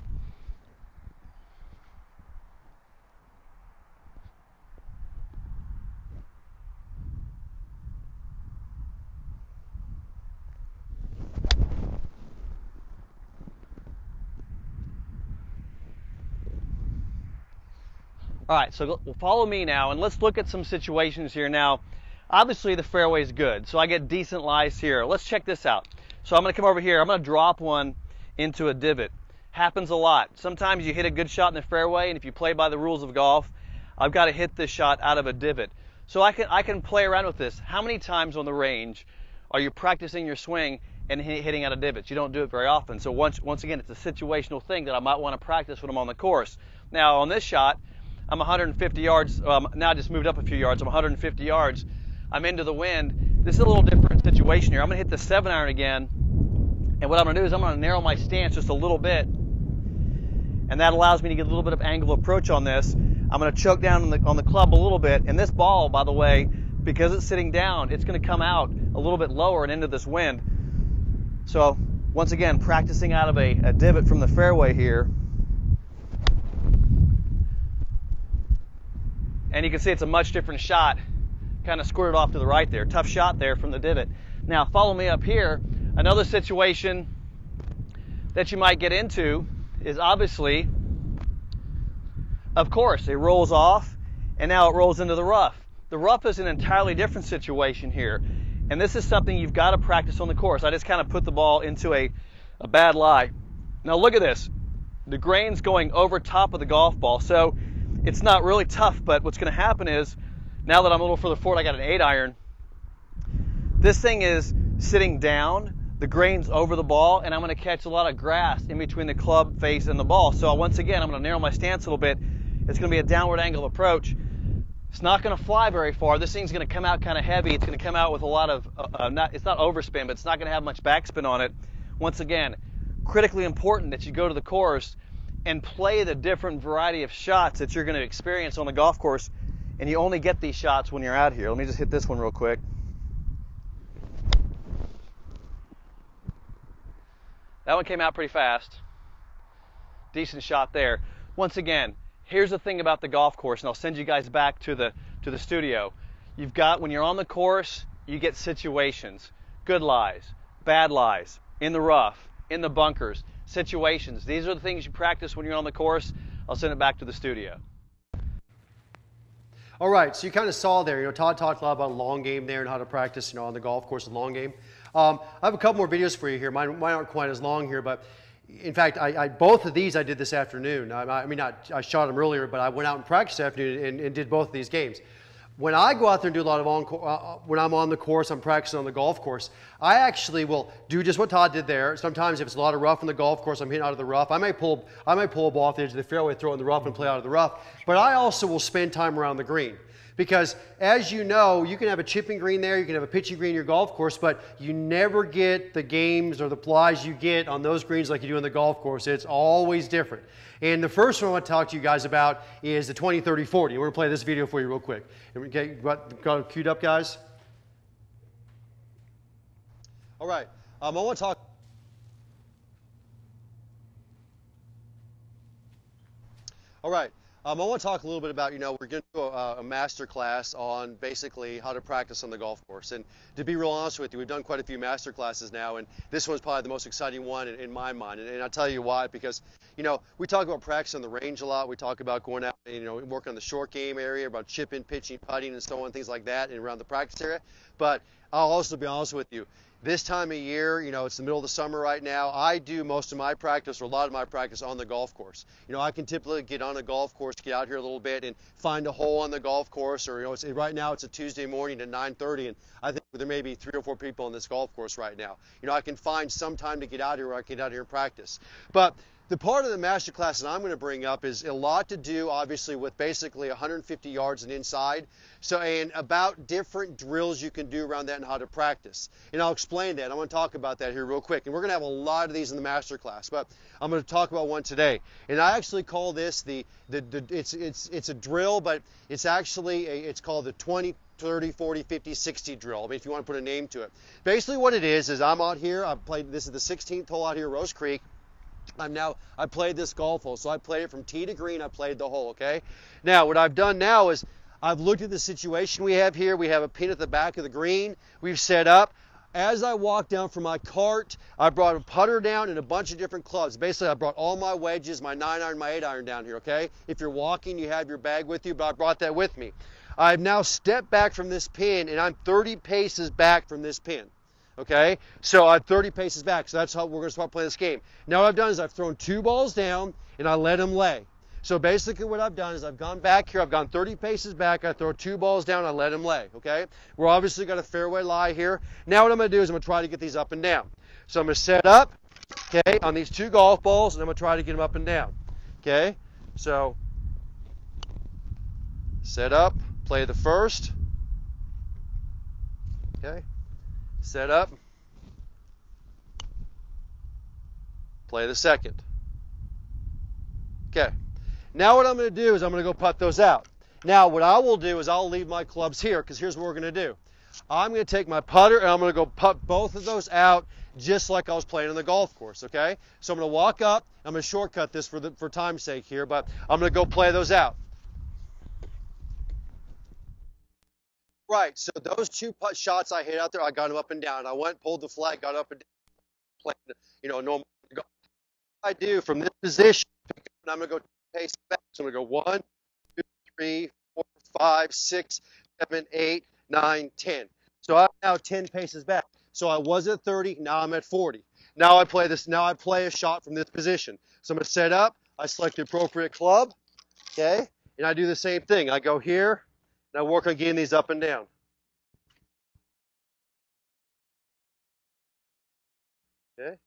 All right, so follow me now, and let's look at some situations here. Now, obviously the fairway is good, so I get decent lies here. Let's check this out. So I'm going to come over here. I'm going to drop one into a divot. Happens a lot. Sometimes you hit a good shot in the fairway, and if you play by the rules of golf, I've got to hit this shot out of a divot. So I can play around with this. How many times on the range are you practicing your swing and hitting out of divots? You don't do it very often. So once again, it's a situational thing that I might want to practice when I'm on the course. Now, on this shot, I'm 150 yards, now I just moved up a few yards, I'm 150 yards, I'm into the wind. This is a little different situation here. I'm going to hit the 7-iron again, and what I'm going to do is I'm going to narrow my stance just a little bit, and that allows me to get a little bit of angle of approach on this. I'm going to choke down on the club a little bit, and this ball, by the way, because it's sitting down, it's going to come out a little bit lower and into this wind. So, once again, practicing out of a divot from the fairway here. And you can see it's a much different shot, kind of squirted off to the right there. Tough shot there from the divot. Now follow me up here. Another situation that you might get into is obviously, of course, it rolls off and now it rolls into the rough. The rough is an entirely different situation here. And this is something you've got to practice on the course. I just kind of put the ball into a bad lie. Now look at this. The grain's going over top of the golf ball. So it's not really tough, but what's going to happen is, now that I'm a little further forward, I got an 8-iron. This thing is sitting down, the grain's over the ball, and I'm going to catch a lot of grass in between the club face and the ball. So once again, I'm going to narrow my stance a little bit. It's going to be a downward angle approach. It's not going to fly very far. This thing's going to come out kind of heavy. It's going to come out with a lot of, it's not overspin, but it's not going to have much backspin on it. Once again, critically important that you go to the course and play the different variety of shots that you're going to experience on the golf course, and you only get these shots when you're out here. Let me just hit this one real quick. That one came out pretty fast. Decent shot there. Once again, here's the thing about the golf course, and I'll send you guys back to the studio. You've got, when you're on the course, you get situations. Good lies, bad lies, in the rough, in the bunkers, situations. These are the things you practice when you're on the course. I'll send it back to the studio. All right, so you kind of saw there, Todd talked a lot about a long game there and how to practice, on the golf course, a long game. I have a couple more videos for you here. Mine aren't quite as long here, but in fact, both of these I did this afternoon. I shot them earlier, but I went out and practiced this afternoon and did both of these games. When I go out there and do a lot of when I'm on the course, I'm practicing on the golf course, I actually will do just what Todd did there. Sometimes if it's a lot of rough on the golf course, I'm hitting out of the rough. I may pull a ball off the edge of the fairway, throw it in the rough and play out of the rough. But I also will spend time around the green. Because as you know, you can have a chipping green there, you can have a pitching green in your golf course, but you never get the games or the flies you get on those greens like you do on the golf course. It's always different. And the first one I want to talk to you guys about is the 20, 30, 40. We're going to play this video for you real quick. Okay, got it queued up, guys? All right, I want to talk. All right. I want to talk a little bit about, we're going to do a master class on basically how to practice on the golf course. And to be real honest with you, we've done quite a few master classes now, and this one's probably the most exciting one in my mind. And I'll tell you why, because, we talk about practice on the range a lot. We talk about going out and, working on the short game area, about chipping, pitching, putting, and so on, things like that, and around the practice area. But I'll also be honest with you. This time of year, it's the middle of the summer right now, I do most of my practice, or a lot of my practice, on the golf course. I can typically get on a golf course, get out here a little bit, and find a hole on the golf course, or, right now it's a Tuesday morning at 9:30, and I think where there may be 3 or 4 people on this golf course right now. You know, I can find some time to get out here where I can get out here and practice. But the part of the master class that I'm going to bring up is a lot to do, obviously, with basically 150 yards and inside. So, and about different drills you can do around that and how to practice. And I'll explain that. I want to talk about that here real quick. And we're going to have a lot of these in the master class, but I'm going to talk about one today. And I actually call this it's a drill, but it's actually it's called the 20, 30, 40, 50, 60 drill. I mean, if you want to put a name to it. Basically what it is I'm out here. I've played, this is the 16th hole out here, Rose Creek. I played this golf hole, so I played it from tee to green. I played the hole, okay? Now, what I've done now is I've looked at the situation we have here. We have a pin at the back of the green. We've set up. As I walked down from my cart, I brought a putter down and a bunch of different clubs. Basically, I brought all my wedges, my 9-iron, my 8-iron down here, okay? If you're walking, you have your bag with you, but I brought that with me. I've now stepped back from this pin, and I'm 30 paces back from this pin. Okay, so I'm 30 paces back, so that's how we're going to start playing this game. Now what I've done is I've thrown 2 balls down, and I let them lay. So basically what I've done is I've gone back here, I've gone 30 paces back, I throw 2 balls down, I let them lay, okay? We're obviously got a fairway lie here. Now what I'm going to do is I'm going to try to get these up and down. So I'm going to set up, okay, on these 2 golf balls, and I'm going to try to get them up and down, okay? So set up, play the first, okay? Set up, play the second. Okay, now what I'm going to do is I'm going to go putt those out. Now what I will do is I'll leave my clubs here, because here's what we're going to do. I'm going to take my putter and I'm going to go putt both of those out just like I was playing on the golf course, okay? So I'm going to walk up. I'm going to shortcut this for time's sake here, but I'm going to go play those out. Right, so those 2 putt shots I hit out there, I got them up and down. I went, pulled the flag, got up and down, played, you know, normal. What I do from this position, I'm going to go pace back. So I'm going to go 1, 2, 3, 4, 5, 6, 7, 8, 9, 10. So I'm now 10 paces back. So I was at 30, now I'm at 40. Now I play this. Now I play a shot from this position. So I'm going to set up. I select the appropriate club, okay, and I do the same thing. I go here. Now work on getting these up and down. Okay.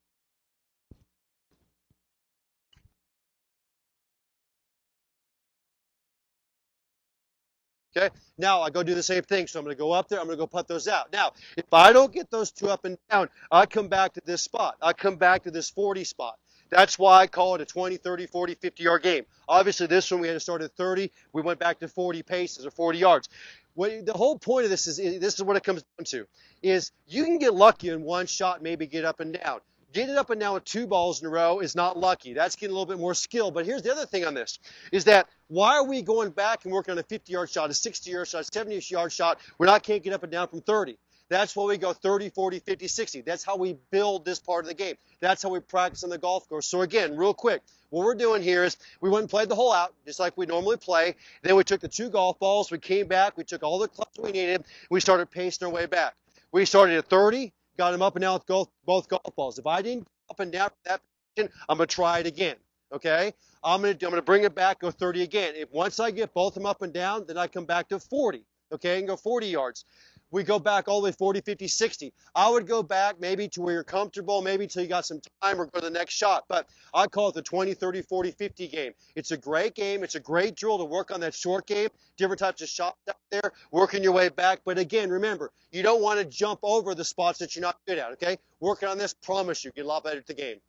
Okay. Now I go do the same thing. So I'm going to go up there. I'm going to go putt those out. Now, if I don't get those 2 up and down, I come back to this spot. I come back to this 40 spot. That's why I call it a 20, 30, 40, 50-yard game. Obviously, this one we had to start at 30. We went back to 40 paces or 40 yards. The whole point of this is what it comes down to, is you can get lucky in one shot, maybe get up and down. Getting up and down with 2 balls in a row is not lucky. That's getting a little bit more skill. But here's the other thing on this, is that why are we going back and working on a 50-yard shot, a 60-yard shot, a 70-yard shot when I can't get up and down from 30? That's why we go 30, 40, 50, 60. That's how we build this part of the game. That's how we practice on the golf course. So again, real quick, what we're doing here is we went and played the hole out, just like we normally play. Then we took the 2 golf balls. We came back. We took all the clubs we needed. We started pacing our way back. We started at 30, got them up and down with both golf balls. If I didn't get up and down from that position, I'm going to try it again. Okay? I'm going to bring it back, go 30 again. Once I get both of them up and down, then I come back to 40. Okay? And go 40 yards. We go back all the way 40, 50, 60. I would go back maybe to where you're comfortable, maybe till you got some time or go to the next shot. But I call it the 20, 30, 40, 50 game. It's a great game. It's a great drill to work on that short game, different types of shots out there, working your way back. But again, remember, you don't want to jump over the spots that you're not good at, okay? Working on this, promise you, get a lot better at the game.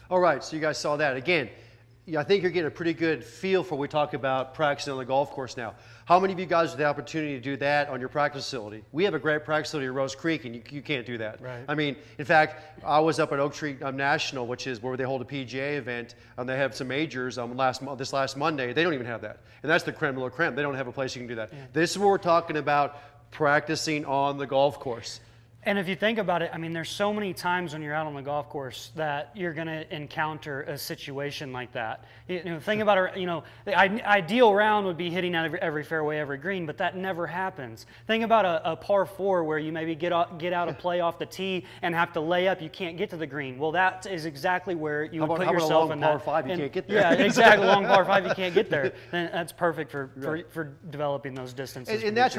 All right, so you guys saw that. Again, I think you're getting a pretty good feel for what we talk about practicing on the golf course now. How many of you guys have the opportunity to do that on your practice facility? We have a great practice facility at Rose Creek, and you can't do that. Right. I mean, in fact, I was up at Oak Tree National, which is where they hold a PGA event, and they have some majors this last Monday. They don't even have that. And that's the creme de la creme. They don't have a place you can do that. Yeah. This is what we're talking about, practicing on the golf course. And if you think about it, I mean, there's so many times when you're out on the golf course that you're going to encounter a situation like that. You know, think about it, you know, the ideal round would be hitting out every fairway, every green, but that never happens. Think about a par 4 where you maybe get out of play off the tee and have to lay up, you can't get to the green. Well, that is exactly where you would put yourself in that. How about a long par 5, you can't get there? Yeah, exactly, long par 5, you can't get there. Then that's perfect for developing those distances. And that's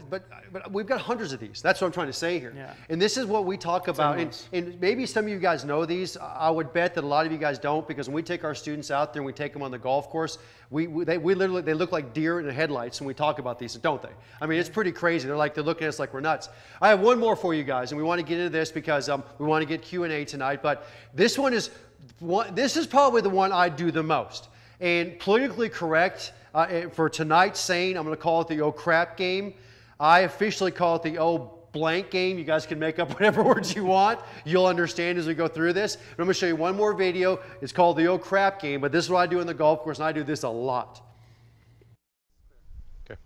but we've got hundreds of these. That's what I'm trying to say here. Yeah. And this is what we talk about. And maybe some of you guys know these. I would bet that a lot of you guys don't, because when we take our students out there and we take them on the golf course, they look like deer in the headlights when we talk about these, don't they? I mean, it's pretty crazy. They're looking at us like we're nuts. I have one more for you guys, and we want to get into this because we want to get Q&A tonight. But this is probably the one I do the most. And politically correct for tonight's saying, I'm going to call it the oh crap game. I officially call it the oh blank game. You guys can make up whatever words you want. You'll understand as we go through this. And I'm going to show you one more video. It's called the oh crap game, but this is what I do on the golf course, and I do this a lot. Okay.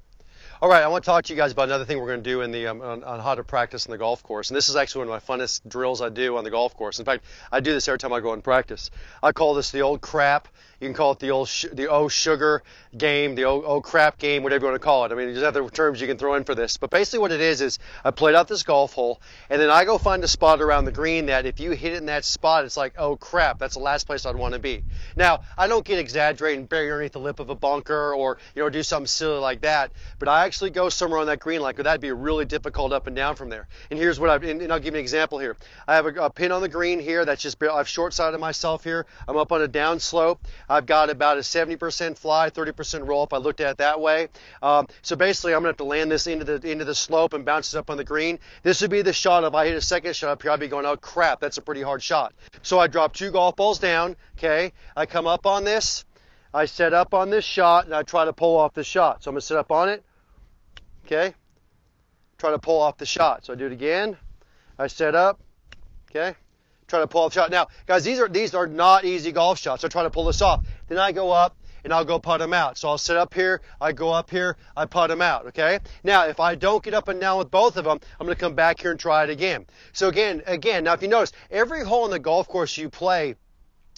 All right, I want to talk to you guys about another thing we're going to do in the on how to practice on the golf course. And this is actually one of my funnest drills I do on the golf course. In fact, I do this every time I go and practice. I call this the old crap. You can call it the oh sugar game, the oh crap game, whatever you want to call it. I mean, there's other terms you can throw in for this. But basically what it is I played out this golf hole, and then I go find a spot around the green that if you hit it in that spot, it's like, oh crap, that's the last place I'd want to be. Now, I don't get exaggerated and bury underneath the lip of a bunker or, you know, do something silly like that, but I actually go somewhere on that green like that'd be really difficult up and down from there. And here's what and I'll give you an example here. I have a pin on the green here that's just, I've short-sided myself here. I'm up on a down slope. I've got about a 70% fly, 30% roll up. I looked at it that way. So basically, I'm going to have to land this into the slope and bounce it up on the green. This would be the shot. If I hit a second shot up here, I'd be going, oh crap, that's a pretty hard shot. So I drop 2 golf balls down. Okay, I come up on this. I set up on this shot, and I try to pull off the shot. So I'm going to sit up on it. Okay, try to pull off the shot. So I do it again. I set up. Okay. Try to pull off the shot. Now, guys, these are not easy golf shots. I try to pull this off. Then I go up and I'll go putt them out. So I'll sit up here, I go up here, I putt them out, okay? Now, if I don't get up and down with both of them, I'm going to come back here and try it again. So again, now if you notice, every hole on the golf course you play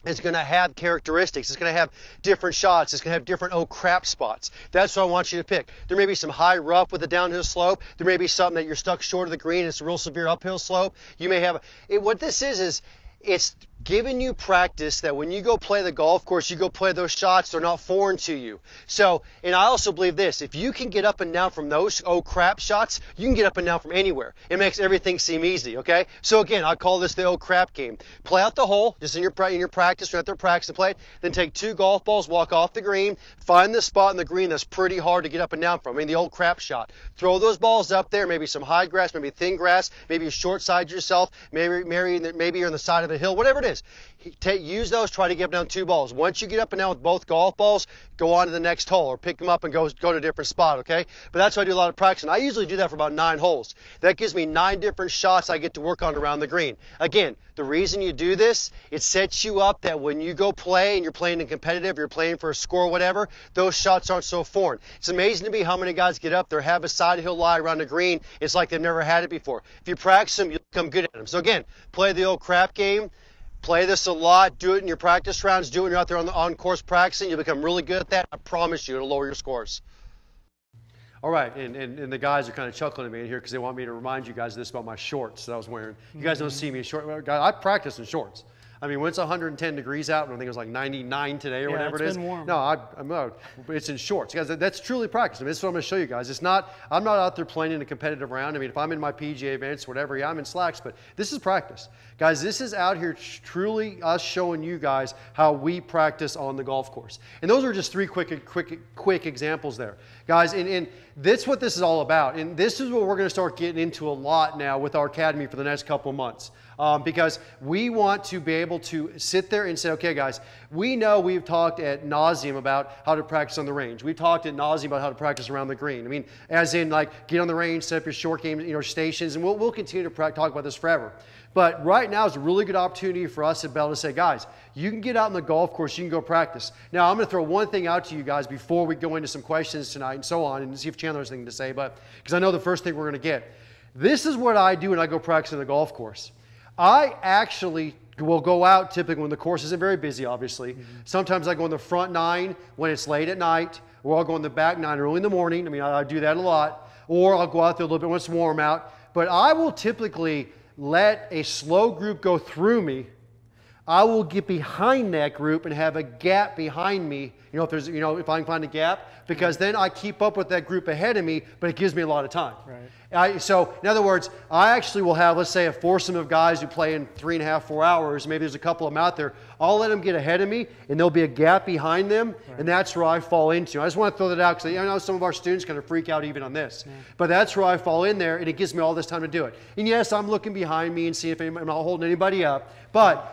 is going to have characteristics. It's going to have different shots. It's going to have different oh crap spots. That's what I want you to pick. There may be some high rough with a downhill slope. There may be something that you're stuck short of the green. It's a real severe uphill slope. You may have what this is it's giving you practice that when you go play the golf course, you go play those shots, they're not foreign to you. So, and I also believe this, if you can get up and down from those oh crap shots, you can get up and down from anywhere. It makes everything seem easy, okay? So again, I call this the oh crap game. Play out the hole, just in your practice, you're out there practicing to play it, then take 2 golf balls, walk off the green, find the spot in the green that's pretty hard to get up and down from. I mean, the old crap shot. Throw those balls up there, maybe some high grass, maybe thin grass, maybe you short side yourself, maybe you're on the side of a hill, whatever it is. Use those, try to get up and down 2 balls. Once you get up and down with both golf balls, go on to the next hole or pick them up and go to a different spot, okay? But that's why I do a lot of practice. And I usually do that for about 9 holes. That gives me 9 different shots I get to work on around the green. Again, the reason you do this, it sets you up that when you go play and you're playing in competitive, you're playing for a score or whatever, those shots aren't so foreign. It's amazing to me how many guys get up there, have a side hill lie around the green. It's like they've never had it before. If you practice them, you'll become good at them. So again, play the old crap game. Play this a lot. Do it in your practice rounds. Do it when you're out there on course practicing. You'll become really good at that. I promise you, it'll lower your scores. All right, and the guys are kind of chuckling at me in here because they want me to remind you guys of this about my shorts that I was wearing. You guys don't see me in shorts. I practice in shorts. I mean, when it's 110 degrees out, and I think it was like 99 today or whatever it is. Warm. No, it's in shorts. Guys, that's truly practice. I mean, this is what I'm going to show you guys. I'm not out there playing in a competitive round. I mean, if I'm in my PGA events, whatever, yeah, I'm in slacks, but this is practice. Guys, this is out here truly us showing you guys how we practice on the golf course. And those are just 3 quick examples there. Guys, and that's what this is all about. And this is what we're going to start getting into a lot now with our academy for the next couple of months. Because we want to be able to sit there and say, okay, guys, we know we've talked ad nauseum about how to practice on the range. We've talked ad nauseum about how to practice around the green. I mean, as in like get on the range, set up your short game, stations, and we'll continue to talk about this forever. But right now is a really good opportunity for us to be able to say, guys, you can get out on the golf course, you can go practice. Now, I'm going to throw one thing out to you guys before we go into some questions tonight and so on, and see if Chandler has anything to say, but because I know the first thing we're going to get. This is what I do when I go practice on the golf course. I actually will go out typically when the course isn't very busy, obviously. Sometimes I go in the front 9 when it's late at night, or I'll go in the back 9 early in the morning. I mean, I do that a lot. Or I'll go out there a little bit when it's warm out. But I will typically let a slow group go through me. I will get behind that group and have a gap behind me, you know, if there's, you know, if I can find a gap, because then I keep up with that group ahead of me, but it gives me a lot of time. Right. So in other words, I actually will have, let's say, a foursome of guys who play in 3.5, 4 hours. Maybe there's a couple of them out there. I'll let them get ahead of me, and there'll be a gap behind them, and that's where I fall into. I just want to throw that out because I know some of our students kind of freak out even on this. But that's where I fall in there, and it gives me all this time to do it. And yes, I'm looking behind me and seeing if I'm not holding anybody up. But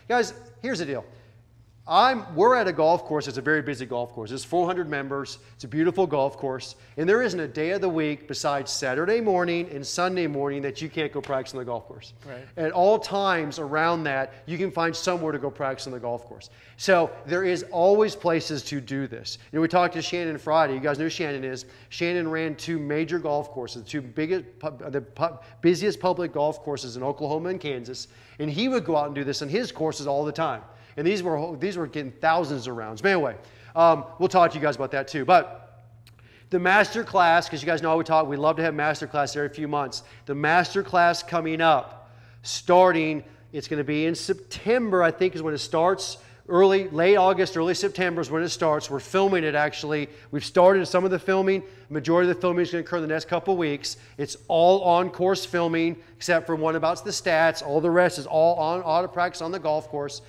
guys, here's the deal. We're at a golf course. It's a very busy golf course. There's 400 members. It's a beautiful golf course. And there isn't a day of the week besides Saturday morning and Sunday morning that you can't go practice on the golf course. Right. At all times around that, you can find somewhere to go practice on the golf course. So there is always places to do this. You know, we talked to Shannon Friday. You guys know who Shannon is. Shannon ran 2 major golf courses, the busiest public golf courses in Oklahoma and Kansas. And he would go out and do this on his courses all the time. And these were getting thousands of rounds. But anyway, we'll talk to you guys about that too. But the master class, because you guys know we love to have master class every few months. The master class coming up, starting, it's going to be in September, I think is when it starts. Late August, early September is when it starts. We're filming it actually. We've started some of the filming. Majority of the filming is going to occur in the next couple of weeks. It's all on-course filming, except for one about the stats. All the rest is all on auto practice on the golf course.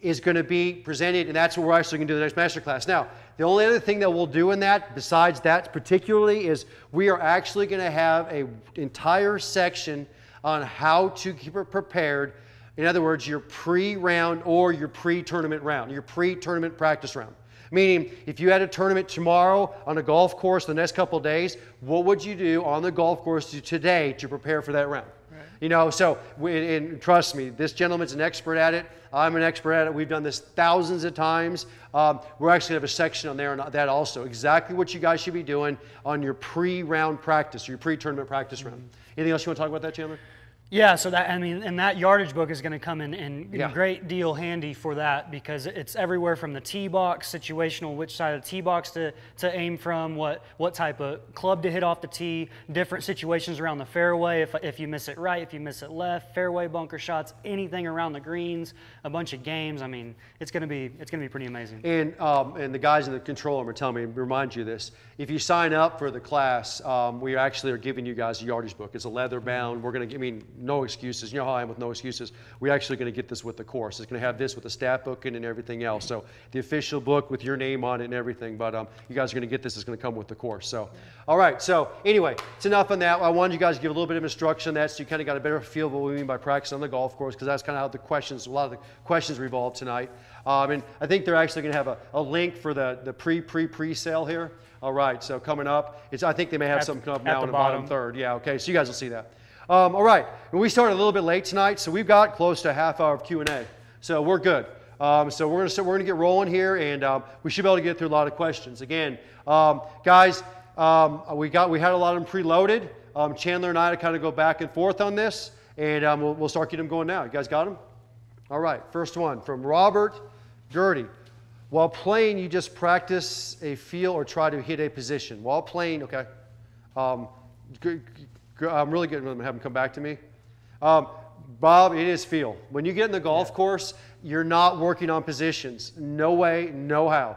Is going to be presented, and that's what we're actually going to do in the next master class. Now, the only other thing that we'll do in that, besides that particularly, is we are actually going to have an entire section on how to keep it prepared. In other words, your pre-round or your pre-tournament round, your pre-tournament practice round. Meaning, if you had a tournament tomorrow on a golf course the next couple of days, what would you do on the golf course today to prepare for that round? You know, so, and trust me, this gentleman's an expert at it. I'm an expert at it. We've done this thousands of times. We're actually going to have a section on there on that also. Exactly what you guys should be doing on your pre-round practice, your pre-tournament practice round. Anything else you want to talk about that, Chandler? Yeah, so that, I mean, and that yardage book is going to come in great deal handy for that, because it's everywhere from the tee box, situational, which side of the tee box to aim from, what type of club to hit off the tee, different situations around the fairway, if you miss it right, if you miss it left, fairway bunker shots, anything around the greens, a bunch of games. I mean, it's going to be pretty amazing. And the guys in the control room are telling me, remind you this, if you sign up for the class, we actually are giving you guys a yardage book. It's a leather bound. We're going to, I mean, no excuses. You know how I am with no excuses. We're actually going to get this with the course. It's going to have this with the stat book and everything else. So the official book with your name on it and everything. But you guys are going to get this. It's going to come with the course. So, all right. So anyway, it's enough on that. I wanted you guys to give a little bit of instruction on that, so you kind of got a better feel of what we mean by practice on the golf course, because that's kind of how a lot of the questions revolve tonight. And I think they're actually going to have a link for the pre-sale here. All right. So coming up, I think they may have something come up now in the bottom third. Yeah. Okay. So you guys will see that. All right, and we started a little bit late tonight, so we've got close to a half hour of Q&A, so we're good. So we're going to get rolling here, and we should be able to get through a lot of questions. Again, guys, we had a lot of them preloaded. Chandler and I kind of go back and forth on this, and we'll start getting them going now. You guys got them? All right, first one from Robert Gertie. While playing, you just practice a feel or try to hit a position. While playing, okay. I'm really good at having come back to me. Bob, it is feel. When you get in the golf course, you're not working on positions. No way, no how.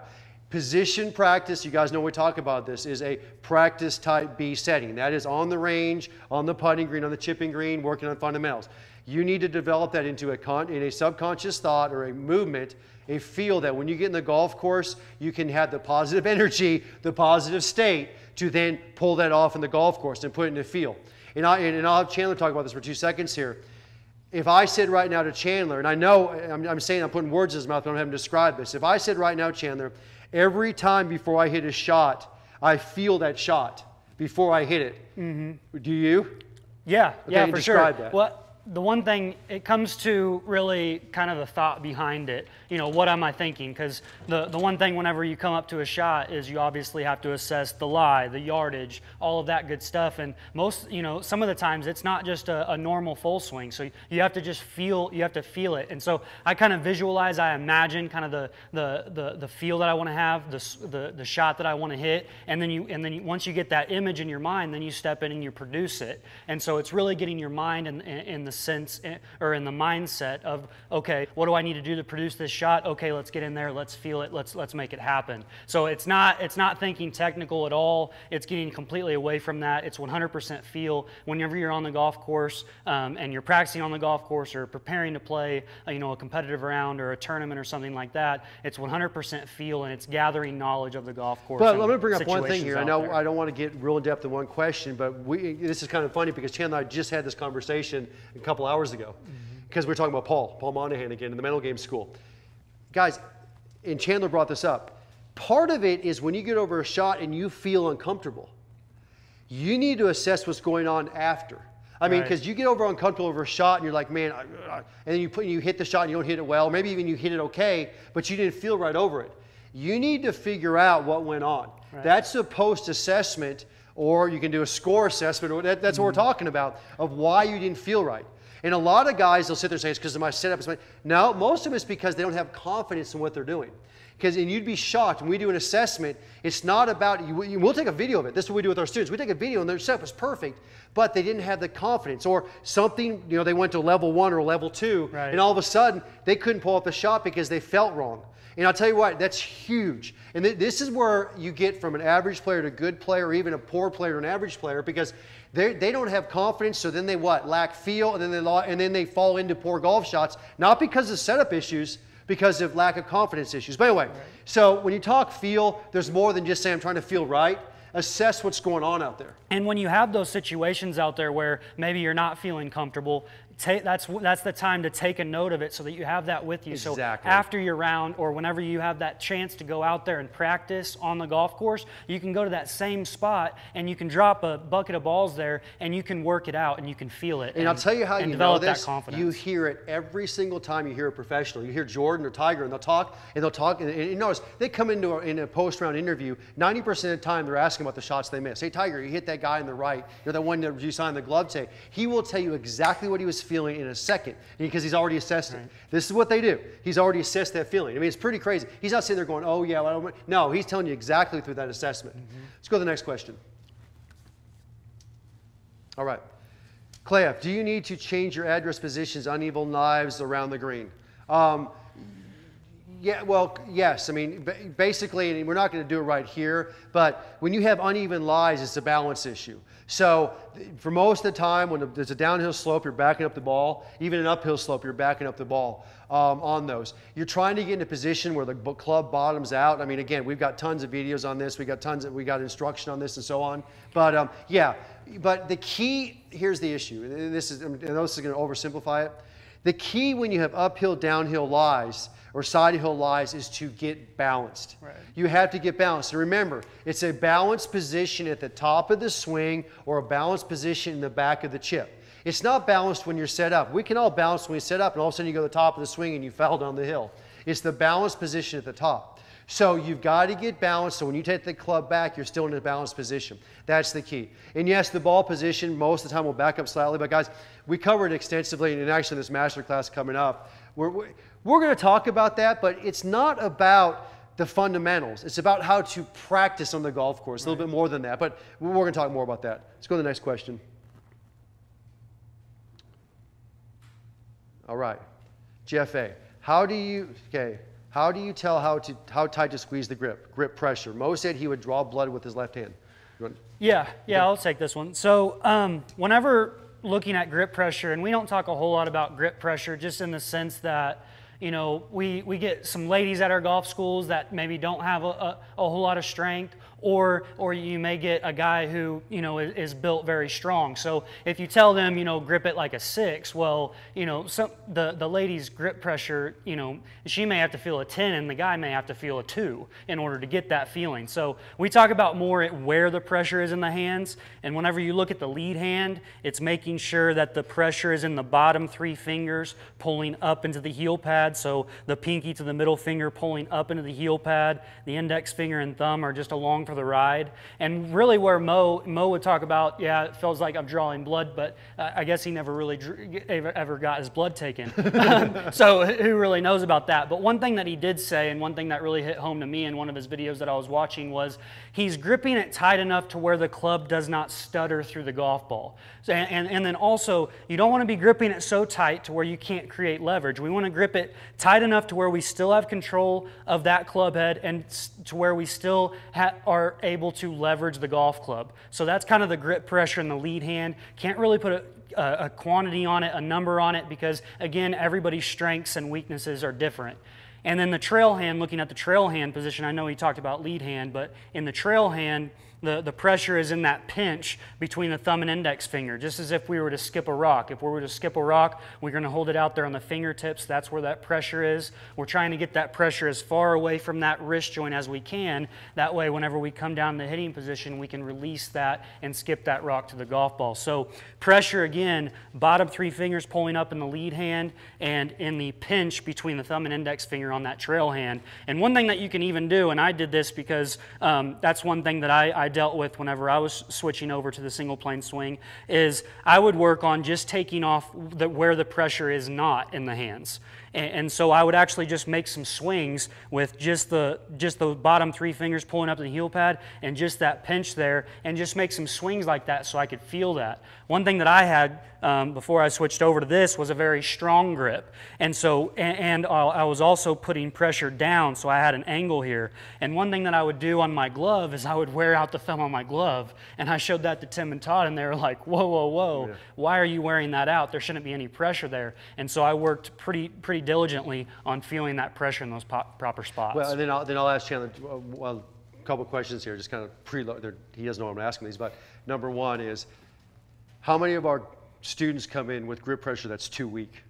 Position practice, you guys know we talk about this, is a practice type B setting. That is on the range, on the putting green, on the chipping green, working on fundamentals. You need to develop that into in a subconscious thought or a movement, a feel that when you get in the golf course, you can have the positive energy, the positive state, to then pull that off in the golf course and put it in a feel. And I'll have Chandler talk about this for 2 seconds here. If I said right now to Chandler, and I know I'm saying I'm putting words in his mouth, but I'm having to describe this. If I said right now, Chandler, every time before I hit a shot, I feel that shot before I hit it. Mm-hmm. Do you? Yeah, Okay, yeah, for sure. That. Well, the one thing, it comes to really kind of the thought behind it. You know, what am I thinking? Because the one thing whenever you come up to a shot is you obviously have to assess the lie, the yardage, all of that good stuff. And most, you know, some of the times it's not just a normal full swing. So you have to just feel, you have to feel it. And so I kind of visualize, I imagine kind of the feel that I want to have, the shot that I want to hit. And then once you get that image in your mind, then you step in and you produce it. And so it's really getting your mind in the sense, or in the mindset of, okay, what do I need to do to produce this shot? Okay, let's get in there, let's feel it, let's make it happen. So it's not thinking technical at all. It's getting completely away from that. It's 100% feel. Whenever you're on the golf course and you're practicing on the golf course or preparing to play, you know, a competitive round or a tournament or something like that, it's 100% feel, and it's gathering knowledge of the golf course. But let me bring up one thing here. I know there. I don't want to get real in depth in one question, but this is kind of funny because Chandler and I just had this conversation a couple hours ago because we were talking about Paul Monahan again in the mental game school. Guys, and Chandler brought this up. Part of it is when you get over a shot and you feel uncomfortable, you need to assess what's going on after. I mean, because you get uncomfortable over a shot and you're like, man, and then you hit the shot and you don't hit it well, maybe even you hit it okay, but you didn't feel right over it. You need to figure out what went on. Right. That's a post-assessment, or you can do a score assessment, or that's what we're talking about, of why you didn't feel right. And a lot of guys, they'll sit there and say, it's because of my setup. No, most of it's because they don't have confidence in what they're doing. And you'd be shocked, when we do an assessment, it's not about, we'll take a video of it. This is what we do with our students. We take a video and their setup was perfect, but they didn't have the confidence. Or something, you know, they went to level 1 or level 2, and all of a sudden, they couldn't pull up the shot because they felt wrong. And I'll tell you what, that's huge. And this is where you get from an average player to a good player, or even a poor player to an average player, because they don't have confidence, so then they lack feel, and then they fall into poor golf shots, not because of setup issues, because of lack of confidence issues. But anyway, so when you talk feel, there's more than just saying I'm trying to feel right. Assess what's going on out there. And when you have those situations out there where maybe you're not feeling comfortable, that's the time to take a note of it so that you have that with you. Exactly. So after your round, or whenever you have that chance to go out there and practice on the golf course, you can go to that same spot and you can drop a bucket of balls there and you can work it out and you can feel it. And I'll tell you how you know this. That confidence. You hear it every single time you hear a professional. You hear Jordan or Tiger, and they'll talk, and you notice they come in a post-round interview, 90% of the time they're asking about the shots they missed. Hey, Tiger, you hit that guy on the right. You're the one that you signed the glove today. He will tell you exactly what he was feeling in a second because he's already assessed it. This is what they do. He's already assessed that feeling. I mean, it's pretty crazy. He's not sitting there going, oh, yeah, well, no, he's telling you exactly through that assessment. Let's go to the next question. All right. Clea, do you need to change your address positions, uneven lives around the green? Yeah, well, yes. I mean, basically, and we're not going to do it right here, but when you have uneven lies, it's a balance issue. So for most of the time, when there's a downhill slope, you're backing up the ball. Even an uphill slope, you're backing up the ball on those. You're trying to get in a position where the club bottoms out. I mean, again, we've got tons of videos on this. We got instruction on this and so on. But yeah, but the key, here's the issue. And this is going to oversimplify it. The key when you have uphill, downhill lies or side hill lies is to get balanced. Right. You have to get balanced. And remember, it's a balanced position at the top of the swing or a balanced position in the back of the chip. It's not balanced when you're set up. We can all balance when we set up, and all of a sudden you go to the top of the swing and you fell down the hill. It's the balanced position at the top. So you've got to get balanced, so when you take the club back, you're still in a balanced position. That's the key. And yes, the ball position, most of the time will back up slightly, but guys, we covered it extensively, and actually this master class coming up, we're going to talk about that, but it's not about the fundamentals. It's about how to practice on the golf course, a little bit more than that, but we're going to talk more about that. Let's go to the next question. All right, Jeff A. How do you tell how tight to squeeze the grip pressure? Mo said he would draw blood with his left hand. Yeah, I'll take this one. So whenever looking at grip pressure, and we don't talk a whole lot about grip pressure just in the sense that, you know, we get some ladies at our golf schools that maybe don't have a whole lot of strength, or you may get a guy who, you know, is built very strong. So if you tell them, you know, grip it like a 6, well, you know, the lady's grip pressure, you know, she may have to feel a 10 and the guy may have to feel a 2 in order to get that feeling. So we talk about more at where the pressure is in the hands, and whenever you look at the lead hand, it's making sure that the pressure is in the bottom 3 fingers pulling up into the heel pad, so the pinky to the middle finger pulling up into the heel pad, the index finger and thumb are just along for the ride. And really where Mo would talk about, yeah, it feels like I'm drawing blood, but I guess he never really ever got his blood taken. So who really knows about that? But one thing that he did say, and one thing that really hit home to me in one of his videos that I was watching, was he's gripping it tight enough to where the club does not stutter through the golf ball. So, and then also, you don't want to be gripping it so tight to where you can't create leverage. We want to grip it tight enough to where we still have control of that club head and to where we still are able to leverage the golf club. So that's kind of the grip pressure in the lead hand. Can't really put a quantity on it, a number on it, because again, everybody's strengths and weaknesses are different. And then the trail hand, looking at the trail hand position, I know he talked about lead hand, but in the trail hand, the pressure is in that pinch between the thumb and index finger, just as if we were to skip a rock. If we were to skip a rock, we're going to hold it out there on the fingertips. That's where that pressure is. We're trying to get that pressure as far away from that wrist joint as we can. That way, whenever we come down the hitting position, we can release that and skip that rock to the golf ball. So pressure, again, bottom 3 fingers pulling up in the lead hand and in the pinch between the thumb and index finger on that trail hand. And one thing that you can even do, and I did this because that's one thing that I dealt with whenever I was switching over to the single plane swing, is I would work on just taking off where the pressure is not in the hands. And so I would actually just make some swings with just the bottom 3 fingers pulling up the heel pad and just that pinch there, and just make some swings like that so I could feel that. One thing that I had before I switched over to this was a very strong grip, and so I was also putting pressure down, so I had an angle here. And one thing that I would do on my glove is I would wear out the thumb on my glove, and I showed that to Tim and Todd, and they were like, whoa, whoa, whoa, yeah. Why are you wearing that out? There shouldn't be any pressure there. And so I worked pretty diligently on feeling that pressure in those proper spots. Well, and then I'll ask Chandler a couple questions here, just kind of preload. He doesn't know I'm asking these, but number one is, how many of our students come in with grip pressure that's too weak,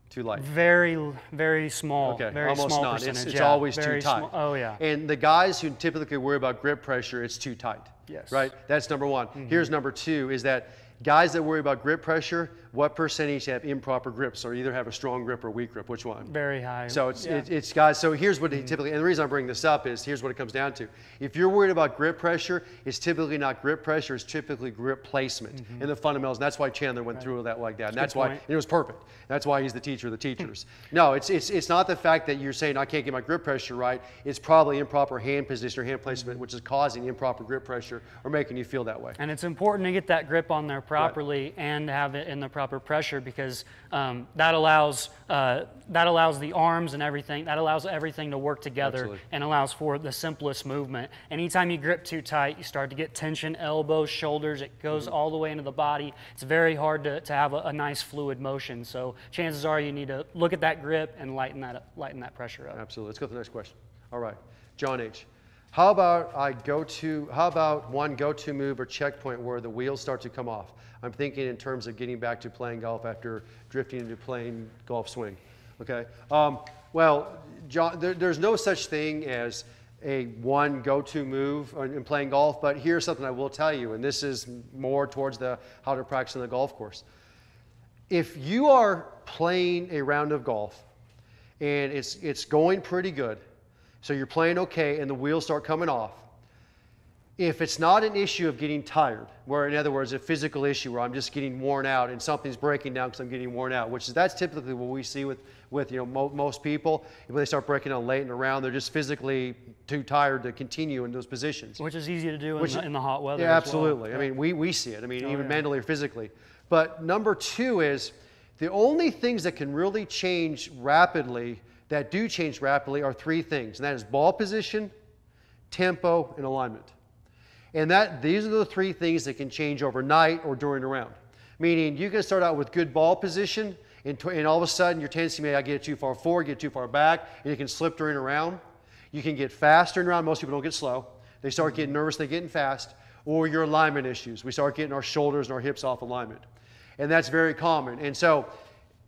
too light? Very, very small. Okay, very almost small none. percentage. It's yeah, always too tight. Oh yeah. And the guys who typically worry about grip pressure, it's too tight. Yes. Right. That's number one. Mm-hmm. Here's number two: is that guys that worry about grip pressure, what percentage have improper grips, or either have a strong grip or weak grip? Which one? Very high. So it's guys. So here's what he typically, and the reason I bring this up is here's what it comes down to. If you're worried about grip pressure, it's typically not grip pressure, it's typically grip placement and the fundamentals. And that's why Chandler went through that like that. And that's why it was perfect. That's why he's the teacher of the teachers. No, it's not the fact that you're saying I can't get my grip pressure right. It's probably improper hand position or hand placement, which is causing improper grip pressure or making you feel that way. And it's important to get that grip on there properly and have it in the proper pressure, because that allows the arms and everything, that allows everything to work together. Absolutely. And allows for the simplest movement. Anytime you grip too tight, you start to get tension, elbows, shoulders, it goes all the way into the body. It's very hard to have a nice fluid motion. So chances are you need to look at that grip and lighten that pressure up. Absolutely. Let's go to the next question. All right, John H. How about one go-to move or checkpoint where the wheels start to come off? I'm thinking in terms of getting back to playing golf after drifting into playing golf swing. Okay. Well, John, there's no such thing as a one go-to move in playing golf, but here's something I will tell you, and this is more towards the how to practice on the golf course. If you are playing a round of golf and it's going pretty good, so you're playing okay and the wheels start coming off, if it's not an issue of getting tired, where in other words, a physical issue where I'm just getting worn out and something's breaking down because I'm getting worn out, that's typically what we see with most people. When they start breaking down late in the round, they're just physically too tired to continue in those positions. Which is easy to do in the hot weather. Yeah, absolutely. Well. I mean, we see it. I mean, even mentally or physically. But number two is the only things that can really change rapidly, that do change rapidly, are three things, and that is ball position, tempo, and alignment. And these are the three things that can change overnight or during a round. Meaning you can start out with good ball position, and all of a sudden your tendency may get it too far forward, get too far back, and you can slip during a round. You can get fast turned around. Most people don't get slow. They start getting nervous, they getting fast. Or your alignment issues. We start getting our shoulders and our hips off alignment. And that's very common. And so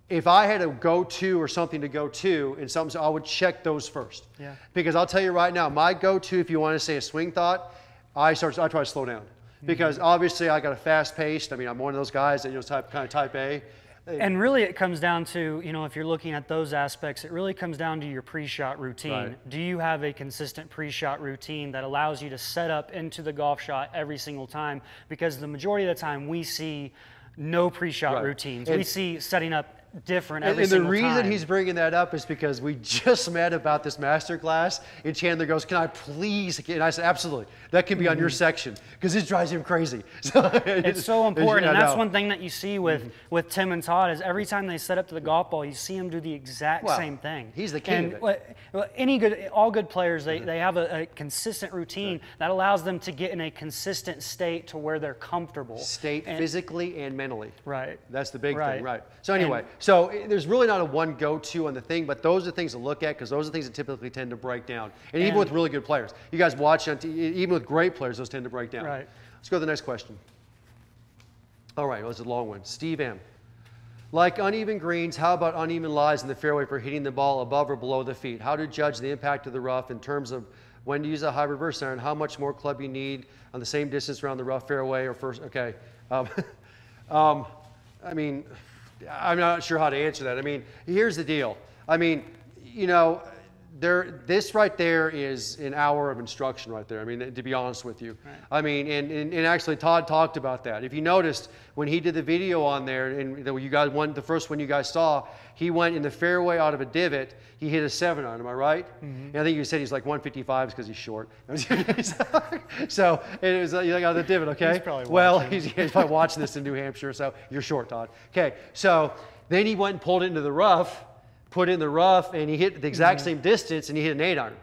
if I had a go-to or something to go to, and something, I would check those first. Yeah. Because I'll tell you right now, my go-to, if you want to say a swing thought, I try to slow down. Because obviously I got a fast paced. I mean, I'm one of those guys that, you know, kind of type A. And really it comes down to, you know, if you're looking at those aspects, it really comes down to your pre-shot routine. Right. Do you have a consistent pre-shot routine that allows you to set up into the golf shot every single time? Because the majority of the time we see no pre-shot routines. We see setting up different every single time. And the reason he's bringing that up is because we just met about this master class, and Chandler goes, "Can I please?" And I said, "Absolutely. That can be on your section," because it drives him crazy. So it's so important, and that's one thing that you see with Tim and Todd is every time they set up to the golf ball, you see them do the exact same thing. He's the king of it. All good players, they have a consistent routine that allows them to get in a consistent state to where they're comfortable. Physically and mentally. Right. That's the big thing, right. So anyway, so there's really not a one go-to on the thing, but those are things to look at because those are things that typically tend to break down. And even with really good players. You guys watch, even with great players, those tend to break down. Right. Let's go to the next question. All right, well, this is a long one. Steve M. Like uneven greens, how about uneven lies in the fairway for hitting the ball above or below the feet? How to judge the impact of the rough in terms of when to use a high reverse iron, how much more club you need on the same distance around the rough fairway or first, okay. I mean, I'm not sure how to answer that. I mean, here's the deal. I mean, you know, this right there is an hour of instruction right there. I mean, to be honest with you. Right. I mean, and actually Todd talked about that. If you noticed, when he did the video on there, and you guys the first one you guys saw, he went in the fairway out of a divot. He hit a 7-iron, am I right? And I think you said he's like 155 because he's short. So it was like out of the divot, okay? He's probably watching. He's probably watching this in New Hampshire, so you're short, Todd. Okay, so then he went and pulled it into the rough, put it in the rough, and he hit the exact same distance, and he hit an 8-iron